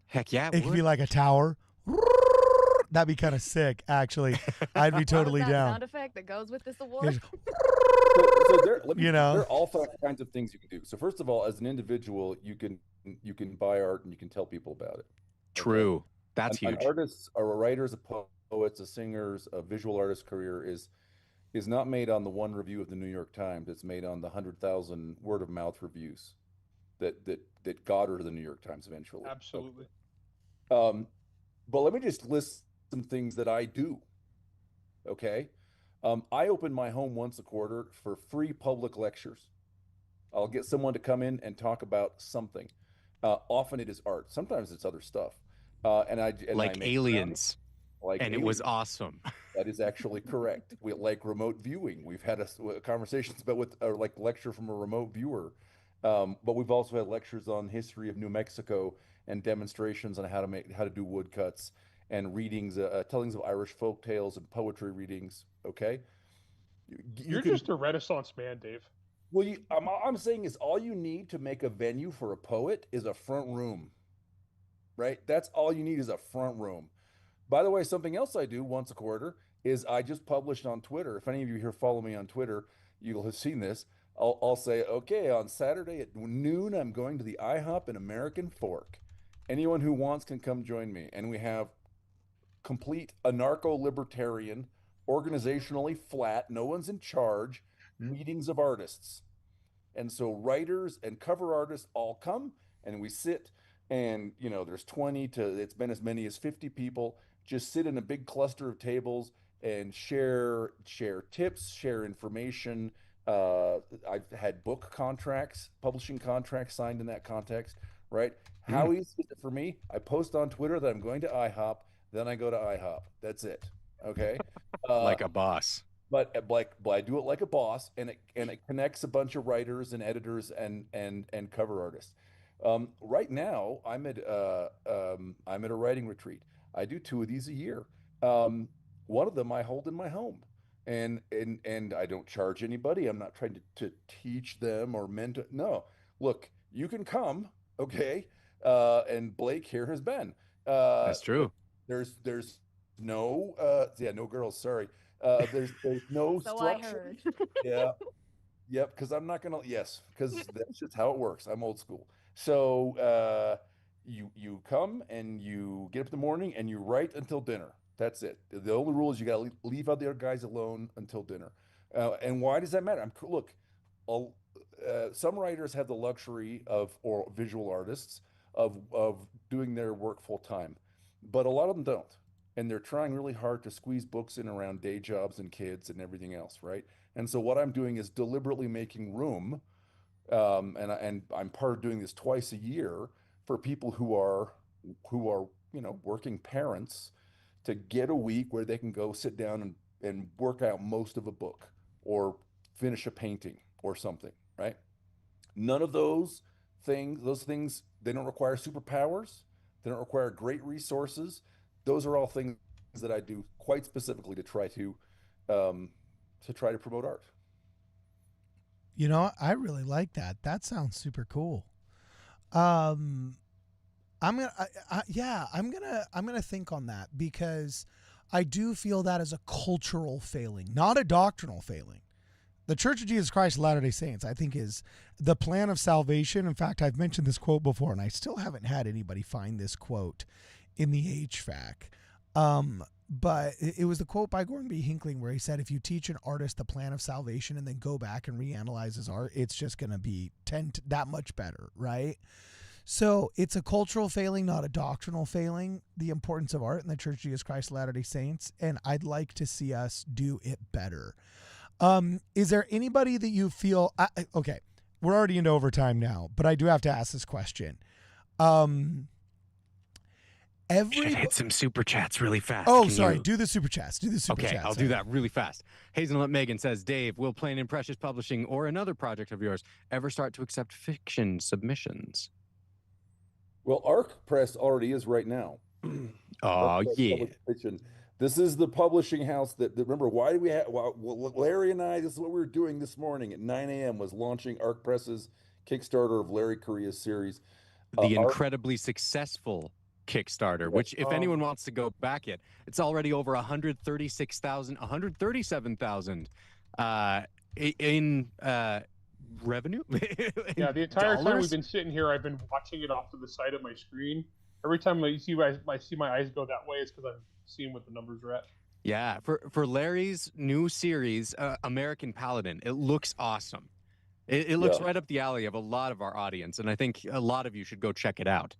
Heck yeah, It could be like a tower. That'd be kind of sick, actually. I'd be totally What was that down. sound effect that goes with this award? So there You know. there are all kinds of things you can do. So first of all, as an individual, you can buy art and you can tell people about it. True. That's An huge. artist, a writers, a poets, a singers, a visual artist career is not made on the one review of the New York Times. It's made on the 100,000 word of mouth reviews that got her to the New York Times eventually. Absolutely. But let me just list some things that I do. Okay. I open my home once a quarter for free public lectures. I'll get someone to come in and talk about something. Often it is art. Sometimes it's other stuff. And I Like make aliens. like And it was aliens. awesome. That is actually correct. We like remote viewing. We've had conversations about with like lecture from a remote viewer. But we've also had lectures on history of New Mexico and demonstrations on how to do woodcuts and readings, tellings of Irish folk tales and poetry readings. Okay, You're just a Renaissance man, Dave. well. I'm saying is all you need to make a venue for a poet is a front room, right? That's all you need is a front room. By the way, something else I do once a quarter is I just published on Twitter. If any of you here follow me on Twitter, you'll have seen this. I'll say, okay, on Saturday at noon, I'm going to the IHOP in American Fork. Anyone who wants can come join me. And we have complete anarcho-libertarian, organizationally flat, no one's in charge, meetings of artists. And so writers and cover artists all come and we sit and, there's 20 to, it's been as many as 50 people, just sit in a big cluster of tables and share tips, share information. I've had book contracts, publishing contracts signed in that context, right? How easy is it for me? I post on Twitter that I'm going to IHOP, then I go to IHOP. That's it. Okay. Like a boss. But I do it like a boss, and it connects a bunch of writers and editors and cover artists. Right now, I'm at a writing retreat. I do 2 of these a year. One of them I hold in my home, and I don't charge anybody. I'm not trying to teach them or mentor. No, look, you can come, okay? And Blake here has been. That's true. There's no no girls. Sorry. There's no So I structure. heard. Yeah. Yep. Because I'm not gonna. Yes. Because that's just how it works. I'm old school. So you come and you get up in the morning and you write until dinner. That's it. The only rule is you gotta leave other guys alone until dinner. And why does that matter? Look, some writers have the luxury or visual artists of doing their work full time, but a lot of them don't, and they're trying really hard to squeeze books in around day jobs and kids and everything else, right? And so what I'm doing is deliberately making room, and I'm part of doing this twice a year for people who are working parents to get a week where they can go sit down and work out most of a book or finish a painting or something, right? None of those things, they don't require superpowers. They don't require great resources. Those are all things that I do quite specifically to try to promote art. I really like that. That sounds super cool. I'm gonna think on that, because I do feel that is a cultural failing, not a doctrinal failing. The Church of Jesus Christ of Latter-day Saints, I think, is the plan of salvation. In fact, I've mentioned this quote before, and I still haven't had anybody find this quote in the HVAC. But it was the quote by Gordon B. Hinckley where he said, if you teach an artist the plan of salvation and then go back and reanalyze his art, it's just going to be that much better, right? So it's a cultural failing, not a doctrinal failing, the importance of art in the Church of Jesus Christ of Latter-day Saints, and I'd like to see us do it better. Is there anybody that you feel, okay, we're already into overtime now, but I do have to ask this question. Should hit some super chats really fast. Do the super chats. Okay, I'll do that really fast. Hazelnut Megan says, Dave, will Plain and Precious Publishing or another project of yours ever start to accept fiction submissions? Well, Arc Press already is right now. Oh, yeah. This is the publishing house that remember, why do we have, Larry and I, this is what we were doing this morning at 9 a.m. was launching Arc Press's Kickstarter of Larry Correia's series. The incredibly successful Kickstarter, which if anyone wants to go back it, it's already over 136,000, 137,000 in revenue. Yeah, the entire time we've dollars? been sitting here, I've been watching it off to the side of my screen. Every time I see my eyes go that way, it's because I'm seeing what the numbers are at. Yeah, for Larry's new series, American Paladin, it looks awesome. It looks right up the alley of a lot of our audience, and I think a lot of you should go check it out.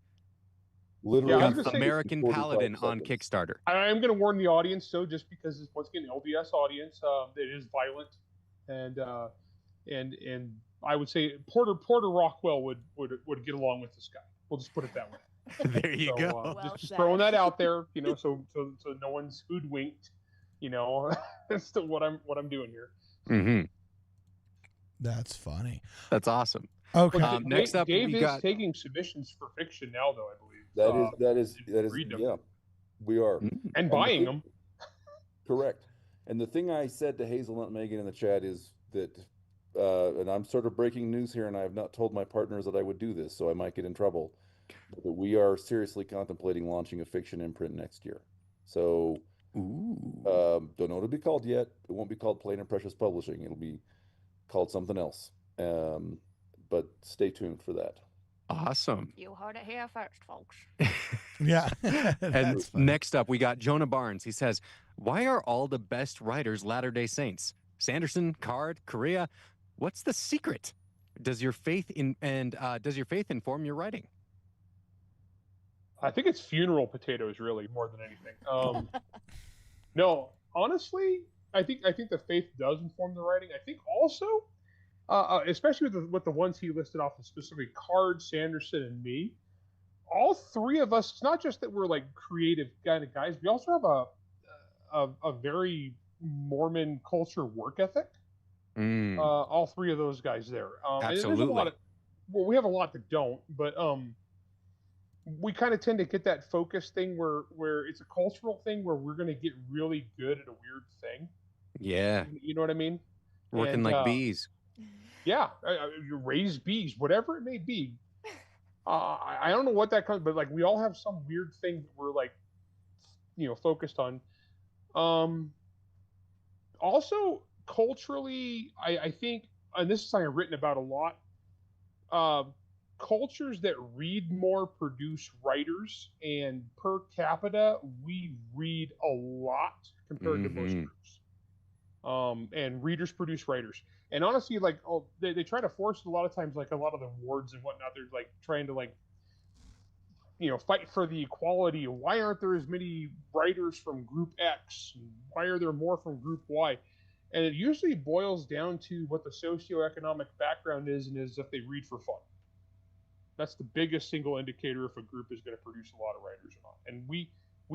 Literally, I was gonna say- American 45 Paladin on seconds. Kickstarter. I am going to warn the audience, though, just because it's once again LDS audience, it is violent, and I would say Porter Rockwell would get along with this guy. We'll just put it that way. There you So, go. Well just said. throwing that out there, so no one's hoodwinked, as to what I'm doing here. Hmm. That's funny. That's awesome. Okay. Well, Next up, Dave we is got- taking submissions for fiction now, though, I believe. That is read them. yeah, we are. And buying them. Correct. And the thing I said to Hazelnut Megan in the chat is that, and I'm sort of breaking news here, and I have not told my partners that I would do this, so I might get in trouble. But we are seriously contemplating launching a fiction imprint next year. So, Ooh. don't know what it'll be called yet. It won't be called Plain and Precious Publishing. It'll be called something else. But stay tuned for that. Awesome. You heard it here first, folks. Yeah. And That's funny. next up, we got Jonah Barnes. He says, "Why are all the best writers Latter-day Saints? Sanderson, Card, Correia. What's the secret? Does your faith inform your writing?" I think it's funeral potatoes, really, more than anything. No, honestly, I think the faith does inform the writing. I think also, especially with the ones he listed off, specifically Card, Sanderson, and me, all three of us. It's not just that we're like creative kind of guys. We also have a very Mormon culture work ethic. Mm. All three of those guys there. And there's a Absolutely. lot of, well, we have a lot that don't, but we kind of tend to get that focus thing where it's a cultural thing where we're going to get really good at a weird thing. Yeah, You know what I mean? working And, like bees. Yeah, you raise bees, whatever it may be. I don't know what that comes, but like we all have some weird thing that we're like, focused on. Also, culturally, I think, and this is something I've written about a lot. Cultures that read more produce writers, and per capita, we read a lot compared to most groups. And readers produce writers. And honestly, like, they try to force it a lot of times, like a lot of the awards and whatnot. They're like trying to fight for the equality. Why aren't there as many writers from Group X? Why are there more from Group Y? And it usually boils down to what the socioeconomic background is, and is if they read for fun. That's the biggest single indicator if a group is going to produce a lot of writers or not. And we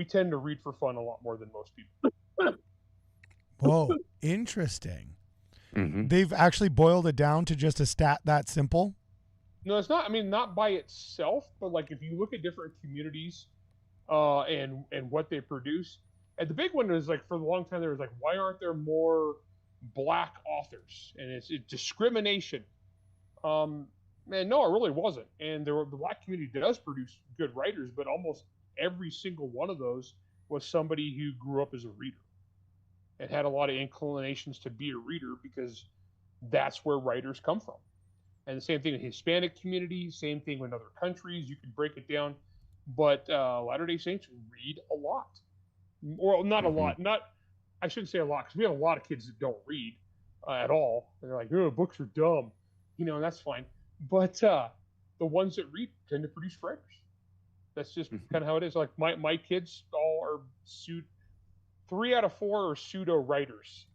tend to read for fun a lot more than most people. Whoa, interesting. Mm-hmm. They've actually boiled it down to just a stat that simple. No, it's not. I mean, not by itself, but like if you look at different communities, and what they produce, and the big one is like for a long time there was like, why aren't there more black authors? And it's discrimination. Man, no, it really wasn't. And the black community does produce good writers, but almost every single one of those was somebody who grew up as a reader and had a lot of inclinations to be a reader because that's where writers come from. And the same thing in Hispanic community, same thing in other countries. You can break it down, but Latter-day Saints read a lot, or not a lot. I shouldn't say a lot because we have a lot of kids that don't read at all. And they're like, "Oh, books are dumb," and that's fine. But the ones that read tend to produce writers. That's just kind of how it is. Like my kids all are 3 out of 4 are pseudo writers.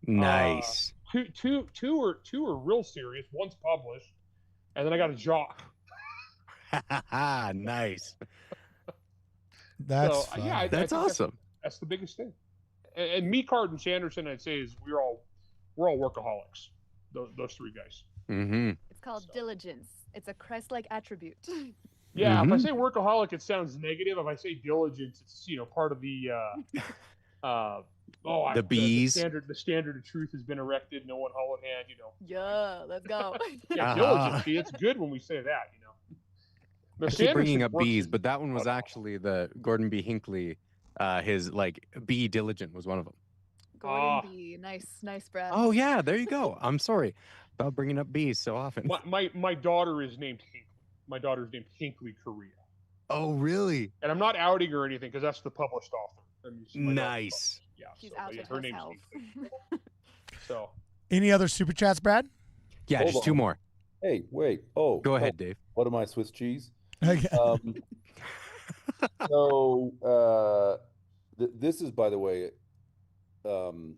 Nice. Two are real serious. One's published, and then I got a jock. Nice. That's So, funny. I That's think awesome. That's the biggest thing. And me, Card, and Sanderson, I'd say is we're all workaholics. Those three guys. Mm-hmm. It's called diligence. It's a Christ-like attribute. Yeah, if I Mhm. say workaholic, it sounds negative. If I say diligence, it's part of the The bees. The standard of truth has been erected. No one hollow hand. Yeah, let's go. Yeah, Uh-huh. diligence. See, it's good when we say that. No, I keep Sanderson bringing up works bees, in- but that one was Oh, no. actually the Gordon B. Hinckley. His like Be Diligent was one of them. Gordon Ah. B. Nice, Brad. Oh yeah, there you go. I'm sorry about bringing up bees so often. My daughter is named Hinckley. My daughter's named Hinckley Correia. Oh really? And I'm not outing her or anything because that's the published author. I mean, my daughter's Nice. published. Yeah. She's so, out but yeah, to her name's herself. Hinckley. So Any other super chats, Brad? Yeah, Hold just two on. more. Hey, wait. Oh, Go ahead, Dave. What am I, Swiss cheese? Okay. So this is, by the way, an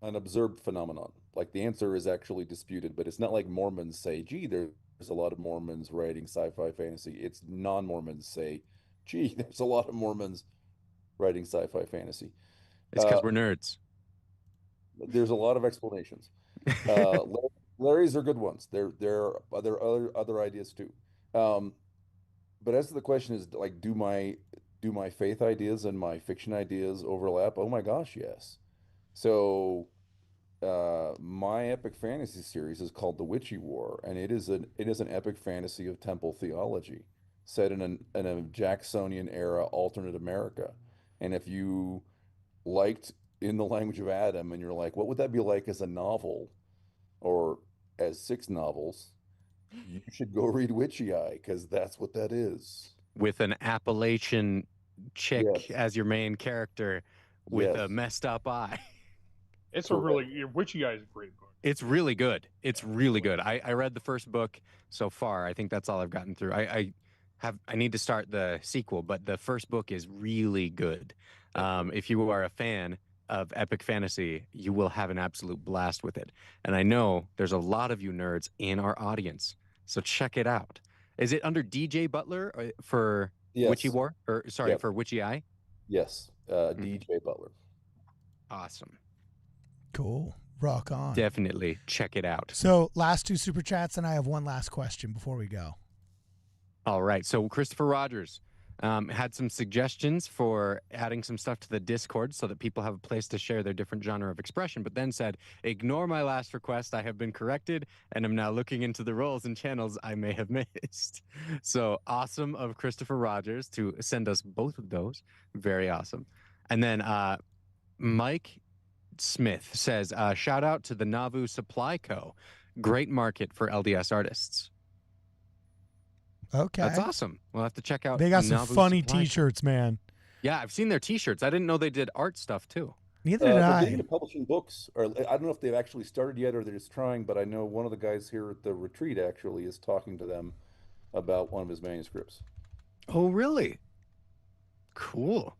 observed phenomenon. Like the answer is actually disputed, but it's not like Mormons say, gee, there's a lot of Mormons writing sci-fi fantasy. It's non-Mormons say, gee, there's a lot of Mormons writing sci-fi fantasy. It's because we're nerds. There's a lot of explanations. Larry's are good ones. There are other ideas too. But as to the question is like, do my faith ideas and my fiction ideas overlap? Oh my gosh, yes. So my epic fantasy series is called The Witchy War, and it is an epic fantasy of temple theology set in a Jacksonian era alternate America. And if you liked In the Language of Adam and you're like, what would that be like as a novel or as 6 novels? You should go read Witchy Eye, because that's what that is. With an Appalachian chick Yes. as your main character with a Yes. messed up eye. it's a really Witchy Eye is a great book. It's really good. It's really good. I read the first book so far. I think that's all I've gotten through. I need to start the sequel, but the first book is really good. If you are a fan of epic fantasy, you will have an absolute blast with it. And I know there's a lot of you nerds in our audience, so check it out. Is it under DJ Butler for Yes. Witchy War? Or sorry, Yep. for Witchy Eye? Yes. DJ Butler. Awesome. Cool. Rock on. Definitely check it out. So last 2 super chats, and I have one last question before we go. All right. So Christopher Rogers had some suggestions for adding some stuff to the Discord so that people have a place to share their different genre of expression, but then said, ignore my last request. I have been corrected and am now looking into the roles and channels I may have missed. So awesome of Christopher Rogers to send us both of those. Very awesome. And then Mike Smith says, shout out to the Nauvoo Supply Co. Great market for LDS artists. Okay. That's awesome. We'll have to check out. They got some Nauvoo funny Supply Co. T-shirts, man. Yeah, I've seen their T-shirts. I didn't know they did art stuff too. Neither did They're I. getting into publishing books, or I don't know if they've actually started yet or they're just trying, but I know one of the guys here at the retreat actually is talking to them about one of his manuscripts. Oh, really? Cool.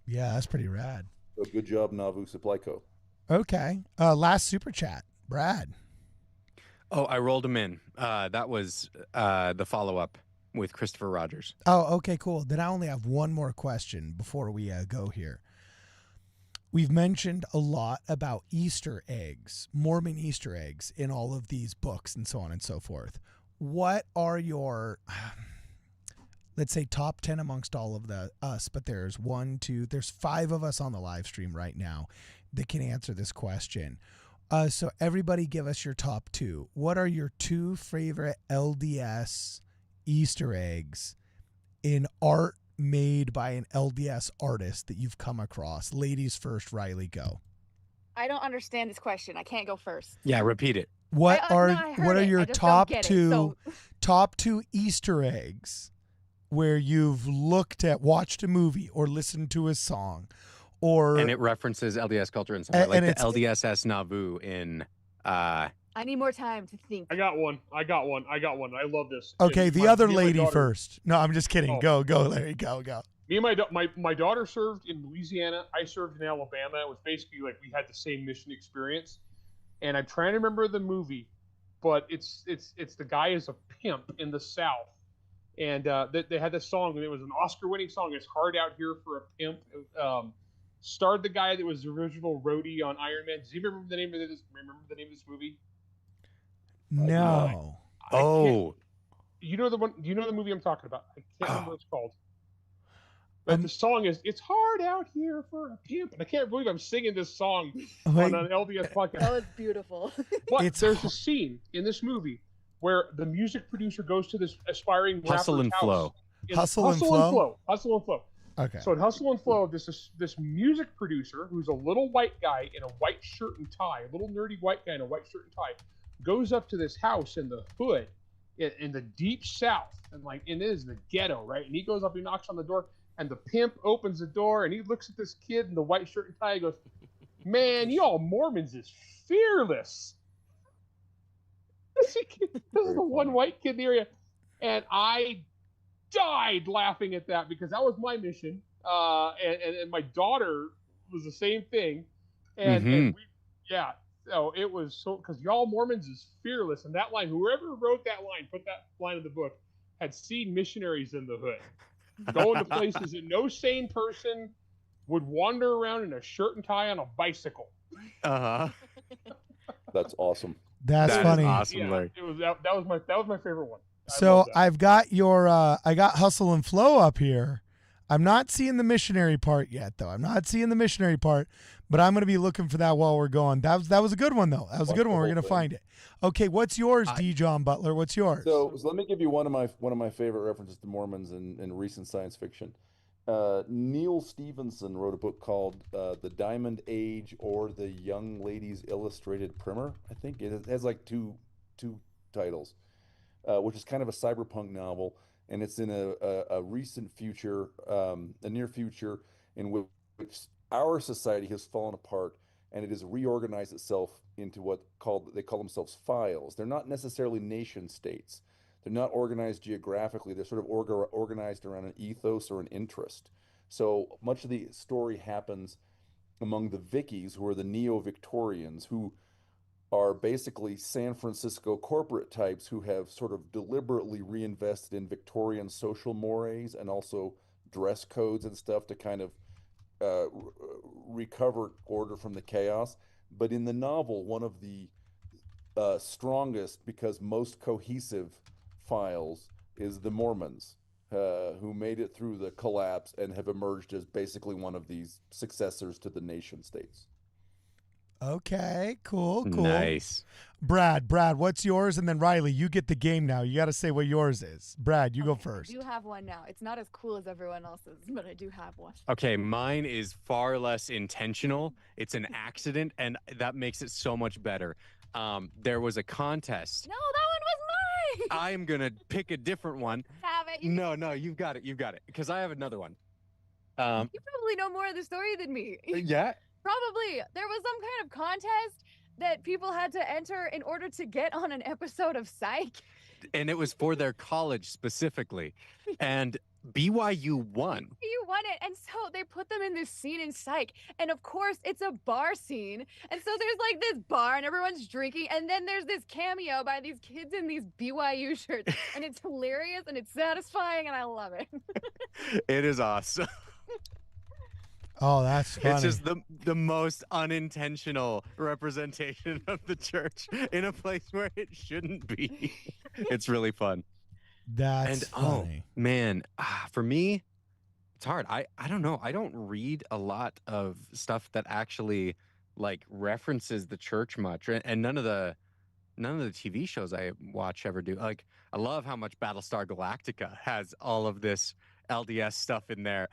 Yeah, that's pretty rad. So good job, Nauvoo Supply Co. Okay. Last super chat, Brad. Oh, I rolled them in. That was the follow-up with Christopher Rogers. Oh, okay, cool. Then I only have one more question before we go here. We've mentioned a lot about Easter eggs, Mormon Easter eggs in all of these books and so on and so forth. What are your, let's say, top 10 amongst all of us, but there's 5 of us on the live stream right now that can answer this question. So everybody give us your top 2. What are your 2 favorite LDS Easter eggs in art made by an LDS artist that you've come across? Ladies first, Riley, go. I don't understand this question. I can't go first. Yeah, repeat it. What No, are I heard what are it. your I just top don't get it. 2 So- top 2 Easter eggs where you've watched a movie or listened to a song or And it references LDS culture in some way, And like the it's- LDSS Nauvoo in. I need more time to think. I got one. I love this. Okay, And the my- other me and my lady daughter- first. No, I'm just kidding. Oh. Go, Larry. Go. Me and my daughter served in Louisiana. I served in Alabama. It was basically like we had the same mission experience. And I'm trying to remember the movie, but it's the guy is a pimp in the South, and they had this song, and it was an Oscar-winning song. It's "Hard Out Here for a Pimp." Starred the guy that was the original roadie on Iron Man. Does he remember the name of this? Remember the name of this movie? No. I can't- Oh, you know the one. Do you know the movie I'm talking about? I can't remember what it's called. But the song is "It's Hard Out Here for a Pimp," and I can't believe I'm singing this song Wait, on an LDS podcast. That was beautiful. But It's there's har- a scene in this movie where the music producer goes to this aspiring Hustle rapper's and house. Flow. Hustle and Flow? Hustle and Flow. Okay. So in Hustle and Flow, this music producer who's a little white guy in a white shirt and tie, a little nerdy white guy in a white shirt and tie, goes up to this house in the hood in the deep south, and it is the ghetto, right? And he goes up, he knocks on the door, and the pimp opens the door, and he looks at this kid in the white shirt and tie, and goes, "Man, y'all Mormons is fearless." This is the one white kid in the area, and I died laughing at that because that was my mission, and my daughter was the same thing, and so it was so because y'all Mormons is fearless, and that line, whoever wrote that line, put that line in the book, had seen missionaries in the hood, going to places that no sane person would wander around in a shirt and tie on a bicycle. That's awesome. That's That funny. is awesome, Yeah, Larry. it was that was my favorite one. I So love that. I've got your I got Hustle and Flow up here. I'm not seeing the missionary part yet, though. I'm not seeing the missionary part, but I'm going to be looking for that while we're going. That was a good one, though. That was a good one. We're going to find it. Okay, what's yours, D. John Butler? What's yours? So let me give you one of my favorite references to Mormons in recent science fiction. Neil Stevenson wrote a book called The Diamond Age, or The Young Ladies Illustrated Primer. I think it has like two titles, which is kind of a cyberpunk novel, and it's in a recent future, a near future, in which our society has fallen apart, and it has reorganized itself into they call themselves files. They're not necessarily nation states. They're not organized geographically. They're sort of organized around an ethos or an interest. So much of the story happens among the Vickies, who are the neo-Victorians, who are basically San Francisco corporate types who have sort of deliberately reinvested in Victorian social mores and also dress codes and stuff to kind of recover order from the chaos. But in the novel, one of the strongest, because most cohesive files is the Mormons, who made it through the collapse and have emerged as basically one of these successors to the nation states. Okay, cool. Nice. Brad, what's yours? And then Riley, you get the game now. You got to say what yours is. Brad, you go first. I do have one now. It's not as cool as everyone else's, but I do have one. Okay, mine is far less intentional. It's an accident, and that makes it so much better. There was a contest. No, that one was mine. I am going to pick a different one. Have it. No, you've got it. Because I have another one. You probably know more of the story than me. Yeah. Probably. There was some kind of contest that people had to enter in order to get on an episode of Psych. And it was for their college specifically. And BYU won. You won it. And so they put them in this scene in Psych. And of course, it's a bar scene. And so there's like this bar and everyone's drinking. And then there's this cameo by these kids in these BYU shirts. And it's hilarious and it's satisfying and I love it. It is awesome. Oh, that's funny. It's just the most unintentional representation of the church in a place where it shouldn't be. It's really fun. That's funny. Oh, man, for me, it's hard. I don't know. I don't read a lot of stuff that actually like references the church much, and none of the TV shows I watch ever do. Like, I love how much Battlestar Galactica has all of this LDS stuff in there.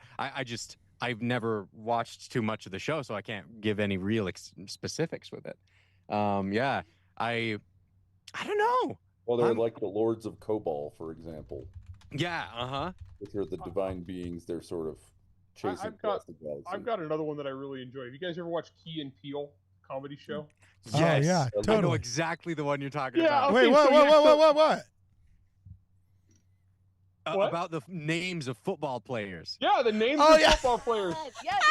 I've never watched too much of the show, so I can't give any real specifics with it. Yeah, I don't know. Well, they're like the Lords of Kobol, for example. Yeah, Which are the divine beings. They're sort of chasing across the galaxy. I've got another one that I really enjoy. Have you guys ever watched Key and Peele comedy show? Yes. Oh, yeah, I know totally. exactly the one you're talking Yeah, about. okay, Wait, what? What? About the names of football players. Yeah, the names Oh, of yeah. football players. Yes.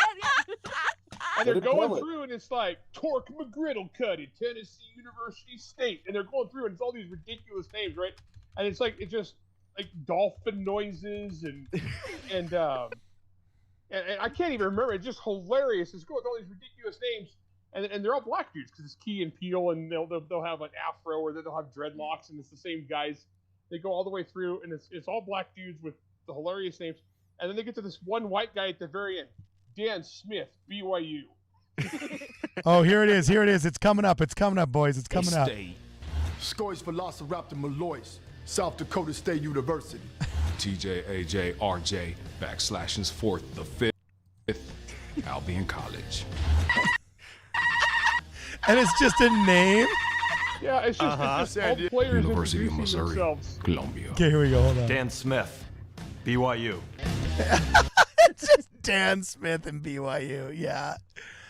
And they're Let it going tell it. through, and it's like Torque McGriddlecut at Tennessee University State, and they're going through, and it's all these ridiculous names, right? And it's just like dolphin noises and I can't even remember. It's just hilarious. It's going with all these ridiculous names, and they're all black dudes because it's Key and Peele, and they'll have an afro or they'll have dreadlocks, and it's the same guys. They go all the way through, and it's all black dudes with the hilarious names, and then they get to this one white guy at the very end, Dan Smith, BYU. Oh, here it is. It's coming up, boys. It's coming up. Stay Scores Velociraptor Malloys, South Dakota State University. TJAJRJ / fourth the fifth, Albion College. And it's just a name? Yeah, it's just, it's just all players University of introducing Missouri, themselves. Columbia. Okay, here we go. Hold on. Dan Smith, BYU. It's just Dan Smith and BYU. Yeah.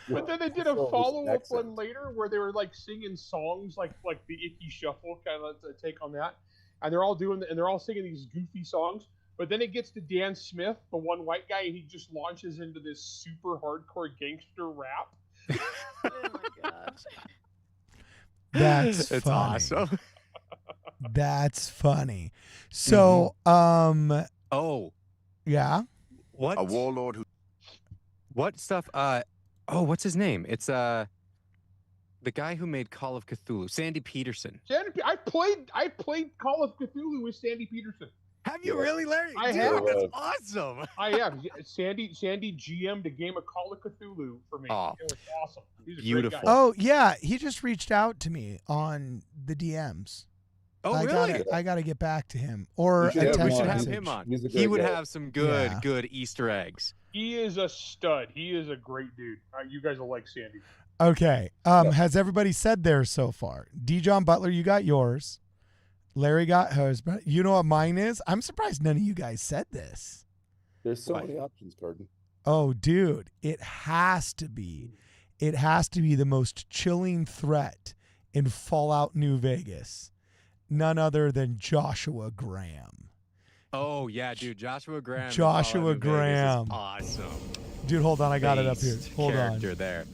But then they did a follow-up one later where they were like singing songs like the Icky Shuffle, kind of a take on that. And they're all singing these goofy songs. But then it gets to Dan Smith, the one white guy, and he just launches into this super hardcore gangster rap. Oh my gosh. That's It's funny. awesome. That's funny. So, Oh, yeah. what? A warlord who What stuff? What's his name? It's the guy who made Call of Cthulhu, Sandy Peterson. I played Call of Cthulhu with Sandy Peterson. Have you really, Larry? I Dude, have. That's awesome. I am. Sandy GM'd a game of Call of Cthulhu for me. Oh, it was awesome. He's a beautiful. Great guy. Oh, yeah. He just reached out to me on the DMs. Oh, really? I gotta get back to him. Or You should a have text We should have message. him on. He's a He great would guy. have some Yeah. good Easter eggs. He is a stud. He is a great dude. You guys will like Sandy. Okay. Has everybody said theirs so far? D. John Butler, you got yours. Larry got hers. But you know what mine is? I'm surprised none of you guys said this. There's so many options, Carden. Oh, dude, it has to be. It has to be the most chilling threat in Fallout New Vegas. None other than Joshua Graham. Oh yeah, dude, Joshua Graham. in Joshua Fallout New Vegas is Graham. awesome. Dude, hold on. I got it up here. Base Hold on. character there.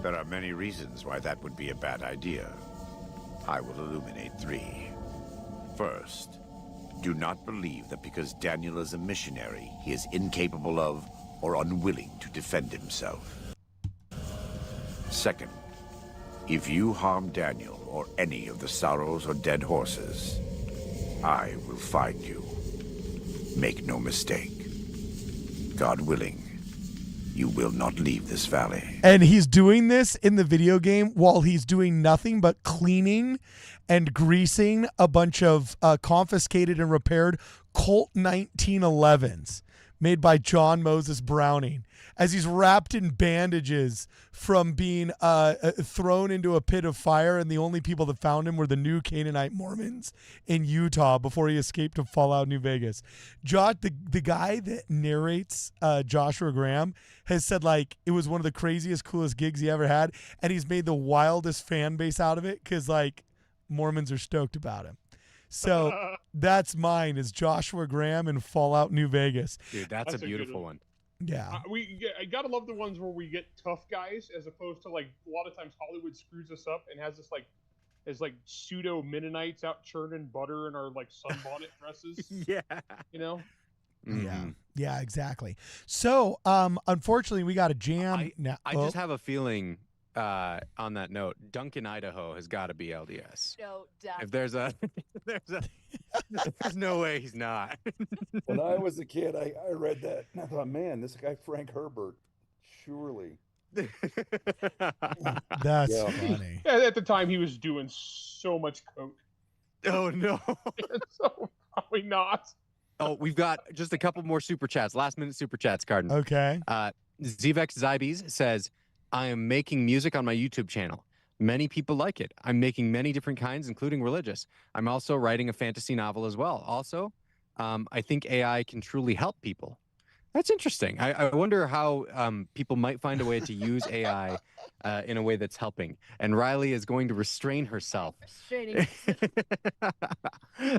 There are many reasons why that would be a bad idea. I will illuminate 3. First, do not believe that because Daniel is a missionary, he is incapable of or unwilling to defend himself. Second, if you harm Daniel or any of the sorrows or dead horses, I will find you. Make no mistake. God willing, you will not leave this valley. And he's doing this in the video game while he's doing nothing but cleaning and greasing a bunch of confiscated and repaired Colt 1911s made by John Moses Browning as he's wrapped in bandages from being thrown into a pit of fire, and the only people that found him were the new Canaanite Mormons in Utah before he escaped to Fallout New Vegas. The guy that narrates Joshua Graham has said, like, it was one of the craziest, coolest gigs he ever had, and he's made the wildest fan base out of it because, like, Mormons are stoked about him. So that's mine, is Joshua Graham in Fallout New Vegas. Dude, that's a That's a good beautiful one. one. Yeah. I gotta love the ones where we get tough guys as opposed to, like, a lot of times Hollywood screws us up and has this like pseudo Mennonites out churning butter in our like sunbonnet dresses. Yeah. You know. Mhm. Yeah, exactly. So, unfortunately, we got a jam now. I just have a feeling on that note, Duncan, Idaho has got to be LDS. No, If there's no way he's not. When I was a kid, I read that and I thought, man, this guy Frank Herbert, surely. That's Yeah. funny. Yeah, at the time he was doing so much coke. Oh no. So probably not. Oh, we've got just a couple more super chats. Last minute super chats, Carden. Okay. Zvex Zybes says, I am making music on my YouTube channel. Many people like it. I'm making many different kinds, including religious. I'm also writing a fantasy novel as well. Also, I think AI can truly help people. That's interesting. I wonder how people might find a way to use AI in a way that's helping. And Riley is going to restrain herself. Frustrating.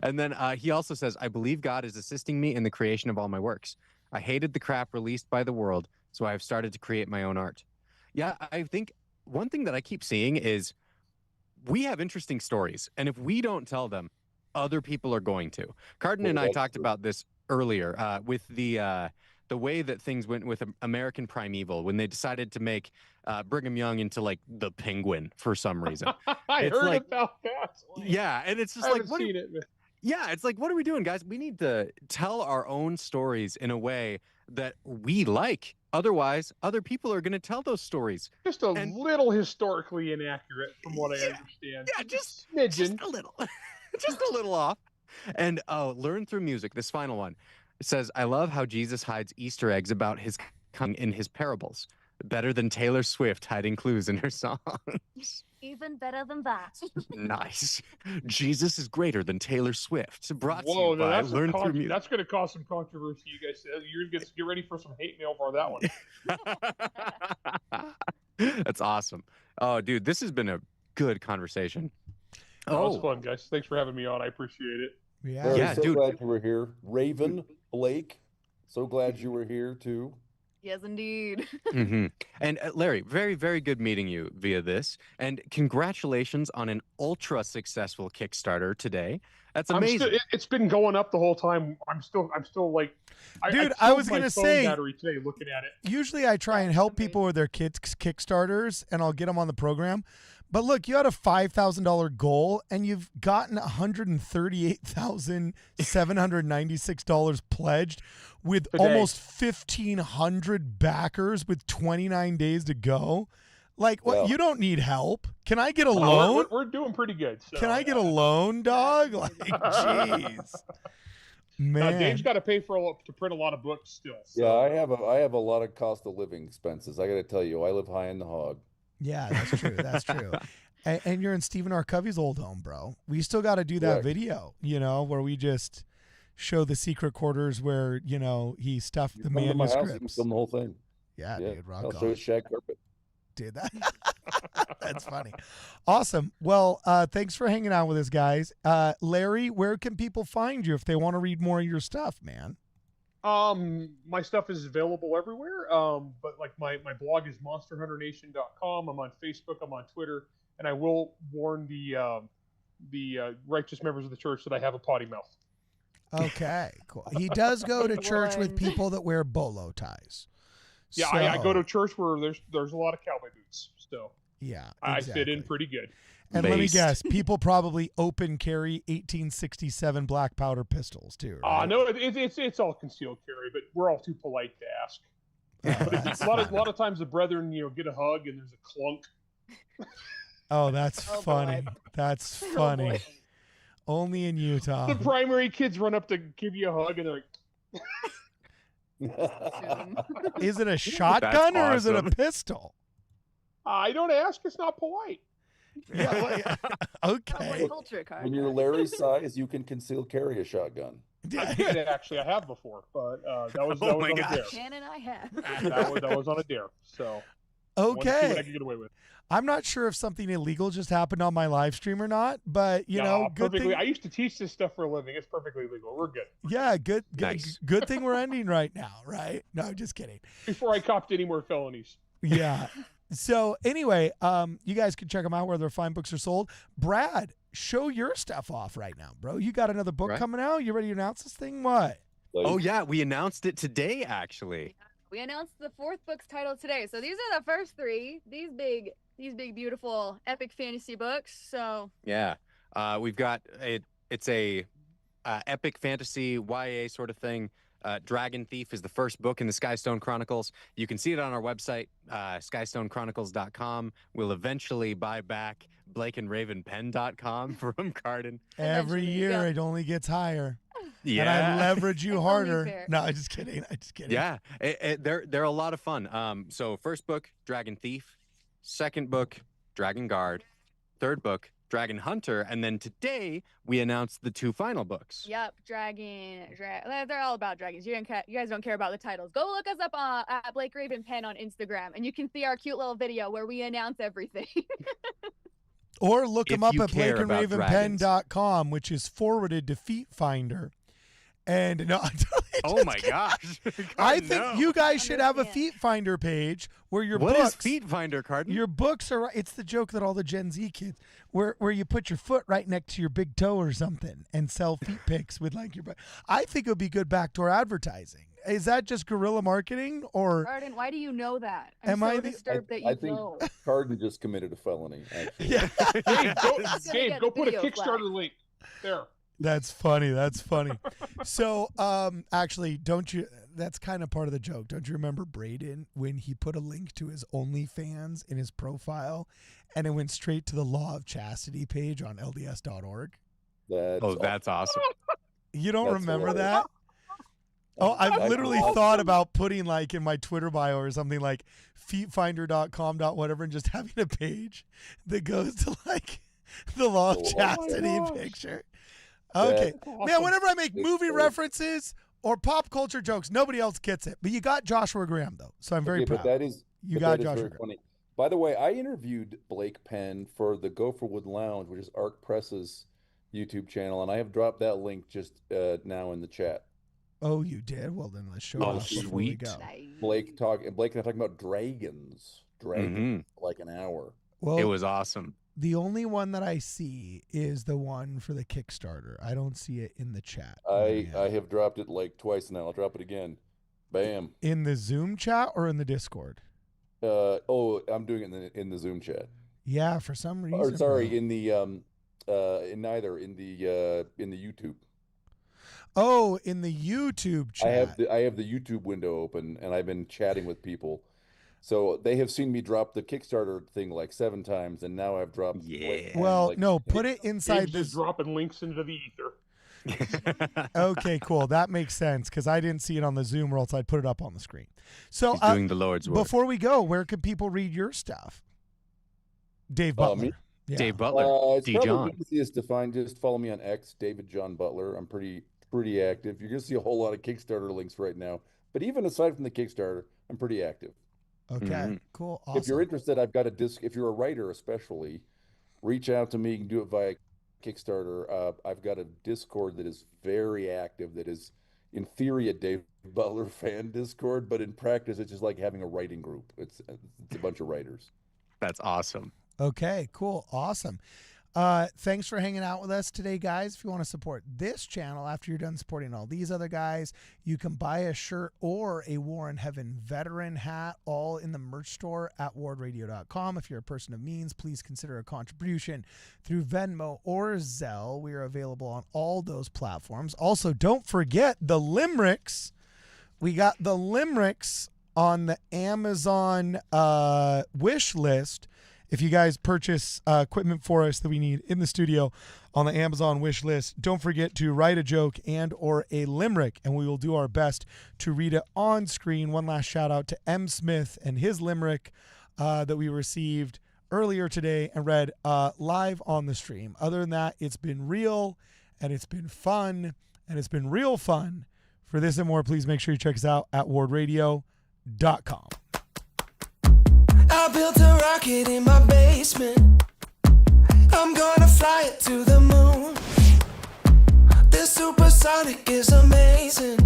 And then he also says, I believe God is assisting me in the creation of all my works. I hated the crap released by the world, so I have started to create my own art. Yeah, I think one thing that I keep seeing is we have interesting stories, and if we don't tell them, other people are going to. Carden and I talked about this earlier with the way that things went with American Primeval when they decided to make Brigham Young into like the Penguin for some reason. I It's heard like- about that. Yeah, and it's just I like, haven't what do seen you, it. But Yeah, it's like, what are we doing, guys? We need to tell our own stories in a way that we like. Otherwise, other people are going to tell those stories. Just a little historically inaccurate, from what I understand. Yeah, just smidgen. a little, just a little off. And learn through music. This final one, it says, "I love how Jesus hides Easter eggs about his coming in his parables. Better than Taylor Swift hiding clues in her songs." Even better than that. Nice. Jesus is greater than Taylor Swift. Brought to Whoa, you by that's Learn Through Music. that's going to cause some controversy. You guys, you're going to get ready for some hate mail for that one. That's awesome. Oh, dude, this has been a good conversation. That was fun, guys. Thanks for having me on. I appreciate it. Yeah. Larry, Yeah, so dude. glad you were here. Raven, Blake, so glad you were here too. Yes, indeed. And Larry, very, very good meeting you via this. And congratulations on an ultra successful Kickstarter today. That's amazing. It's been going up the whole time. I'm still like, Dude, I was killed my gonna phone say- battery today looking at it. Usually I try and help people with their kids' Kickstarters, and I'll get them on the program. But look, you had a $5,000 goal, and you've gotten $138,796 pledged with Today. almost 1,500 backers with 29 days to go. Like, what? Well. You don't need help. Can I get a We're- loan? We're doing pretty good. So, Can I get a loan, dog? Like, jeez. Man. Dave's got to pay to print a lot of books still. So. Yeah, I have a lot of cost of living expenses. I got to tell you, I live high in the hog. Yeah, that's true. That's true. And you're in Stephen R. Covey's old home, bro. We still got to do that Correct. video, where we just show the secret quarters where, he stuffed the Come to my house, you can manuscripts. film the whole thing. Yeah, Yeah, dude, rock I'll show you on. shag carpet. Dude, that's funny. Awesome. Well, thanks for hanging out with us, guys. Larry, where can people find you if they want to read more of your stuff, man? My stuff is available everywhere. But like my blog is monsterhunternation.com. I'm on Facebook. I'm on Twitter, and I will warn the righteous members of the church that I have a potty mouth. Okay, cool. He does go to church with Warned. people that wear bolo ties. Yeah, I go So, to church where there's a lot of cowboy boots, so yeah, I fit in exactly. pretty good. And let me Based. guess, people probably open carry 1867 black powder pistols too. Right? No, it's all concealed carry, but we're all too polite to ask. Oh, But that's a lot funny. of times the brethren, get a hug and there's a clunk. Oh, that's Oh, funny. boy. That's Oh, funny. boy. Only in Utah. The primary kids run up to give you a hug and they're like, Is it a shotgun or is it a awesome. pistol? I don't ask. It's not polite. Yeah, well, yeah. Okay. Culture card. When you're Larry's size, you can conceal carry a shotgun. I did actually. I have before, but that was Oh my on a gosh. dare. Can and I have. That was on a dare. So I wanted to see what I Okay. could get away with. I'm not sure if something illegal just happened on my live stream or not, but you know, good perfectly. thing. I used to teach this stuff for a living. It's perfectly legal. We're good. Yeah, good. Nice. Good thing we're ending right now, right? No, just kidding. Before I copped any more felonies. Yeah. So anyway, you guys can check them out where their fine books are sold. Brad, show your stuff off right now, bro. You got another book Right. coming out. You ready to announce this thing? What? Oh yeah, we announced it today actually. We announced the fourth book's title today. So these are the first three. These big, beautiful, epic fantasy books. So Yeah. We've got it's a epic fantasy YA sort of thing. Dragon Thief is the first book in the Skystone Chronicles. You can see it on our website, skystonechronicles.com. We'll eventually buy back blakeandravenpen.com from Cardin. Every Eventually, year yeah. it only gets higher. Yeah. And I leverage you It's only harder. fair. No, I'm just kidding. Yeah, they're a lot of fun. So first book, Dragon Thief. Second book, Dragon Guard. Third book, Dragon Hunter. And then today we announced the two final books. yep, they're all about dragons. You guys don't care about the titles. Go look us up at Blake Raven Pen on Instagram, and you can see our cute little video where we announce everything. Or look If them up you at care about blakeandravenpen.com, which is forwarded to Feet Finder. And no, I'm totally Oh just my kidding. gosh. I Cardin, think no. you guys should have a Understand. Feet Finder page where your What books. is Feet Finder, Cardin? Your books are. It's the joke that all the Gen Z kids, where you put your foot right next to your big toe or something, and sell feet pics with like your. I think it would be good backdoor advertising. Is that just guerrilla marketing or? Arden, why do you know that? I'm Am so I the- disturbed that you I think know. Cardin just committed a felony. Actually. Yeah. Gabe, gonna go get put a video Kickstarter flag. link there. That's funny. That's funny. So, actually, don't you? That's kind of part of the joke. Don't you remember Braden when he put a link to his OnlyFans in his profile, and it went straight to the Law of Chastity page on LDS.org? That's awesome. You don't That's remember hilarious. that? Oh, I've literally thought about putting like in my Twitter bio or something like feetfinder.com whatever, and just having a page that goes to like the Law of Chastity picture. Okay. Man, whenever I make movie references or pop culture jokes, nobody else gets it. But you got Joshua Graham, though. So I'm very proud. But that is, you but got that is Joshua very Graham. funny. By the way, I interviewed Blake Penn for the Gopherwood Lounge, which is Arc Press's YouTube channel, and I have dropped that link just now in the chat. Oh, you did? Well, then let's show Oh, it before we sweet. go. Blake and I talking about dragons. Dragons, like an hour. Well, It was awesome. the only one that I see is the one for the Kickstarter. I don't see it in the chat. I have dropped it like twice now. I'll drop it again. Bam. In the Zoom chat or in the Discord? I'm doing it in the Zoom chat. Yeah, for some reason. Or sorry, bro. in the in the YouTube. Oh, in the YouTube chat. I have the YouTube window open, and I've been chatting with people. So they have seen me drop the Kickstarter thing like 7 times, and now I've dropped. Yeah. Well, like, no, put it inside Dave's just this. dropping links into the ether. Okay, cool. That makes sense because I didn't see it on the Zoom, or else I'd put it up on the screen. So He's doing the Lord's work. before we go, where can people read your stuff? Dave Butler. me? Yeah. Dave Butler, It's D. probably John. easiest to find. Just follow me on X, David John Butler. I'm pretty active. You're gonna see a whole lot of Kickstarter links right now. But even aside from the Kickstarter, I'm pretty active. Okay, cool. Awesome. If you're interested, I've got a disc. If you're a writer, especially, reach out to me. You can do it via Kickstarter. I've got a Discord that is very active. That is, in theory, a Dave Butler fan Discord, but in practice, it's just like having a writing group. It's a bunch of writers. That's awesome. Okay, cool. Awesome. Thanks for hanging out with us today, guys. If you want to support this channel after you're done supporting all these other guys, you can buy a shirt or a War in Heaven veteran hat, all in the merch store at wardradio.com. If you're a person of means, please consider a contribution through Venmo or Zelle. We are available on all those platforms. Also, don't forget the limericks. We got the limericks on the Amazon wish list. If you guys purchase equipment for us that we need in the studio on the Amazon wish list, don't forget to write a joke and or a limerick, and we will do our best to read it on screen. One last shout out to M. Smith and his limerick that we received earlier today and read live on the stream. Other than that, it's been real, and it's been fun, and it's been real fun. For this and more, please make sure you check us out at wardradio.com. I built a rocket in my basement. I'm gonna fly it to the moon. This supersonic is amazing.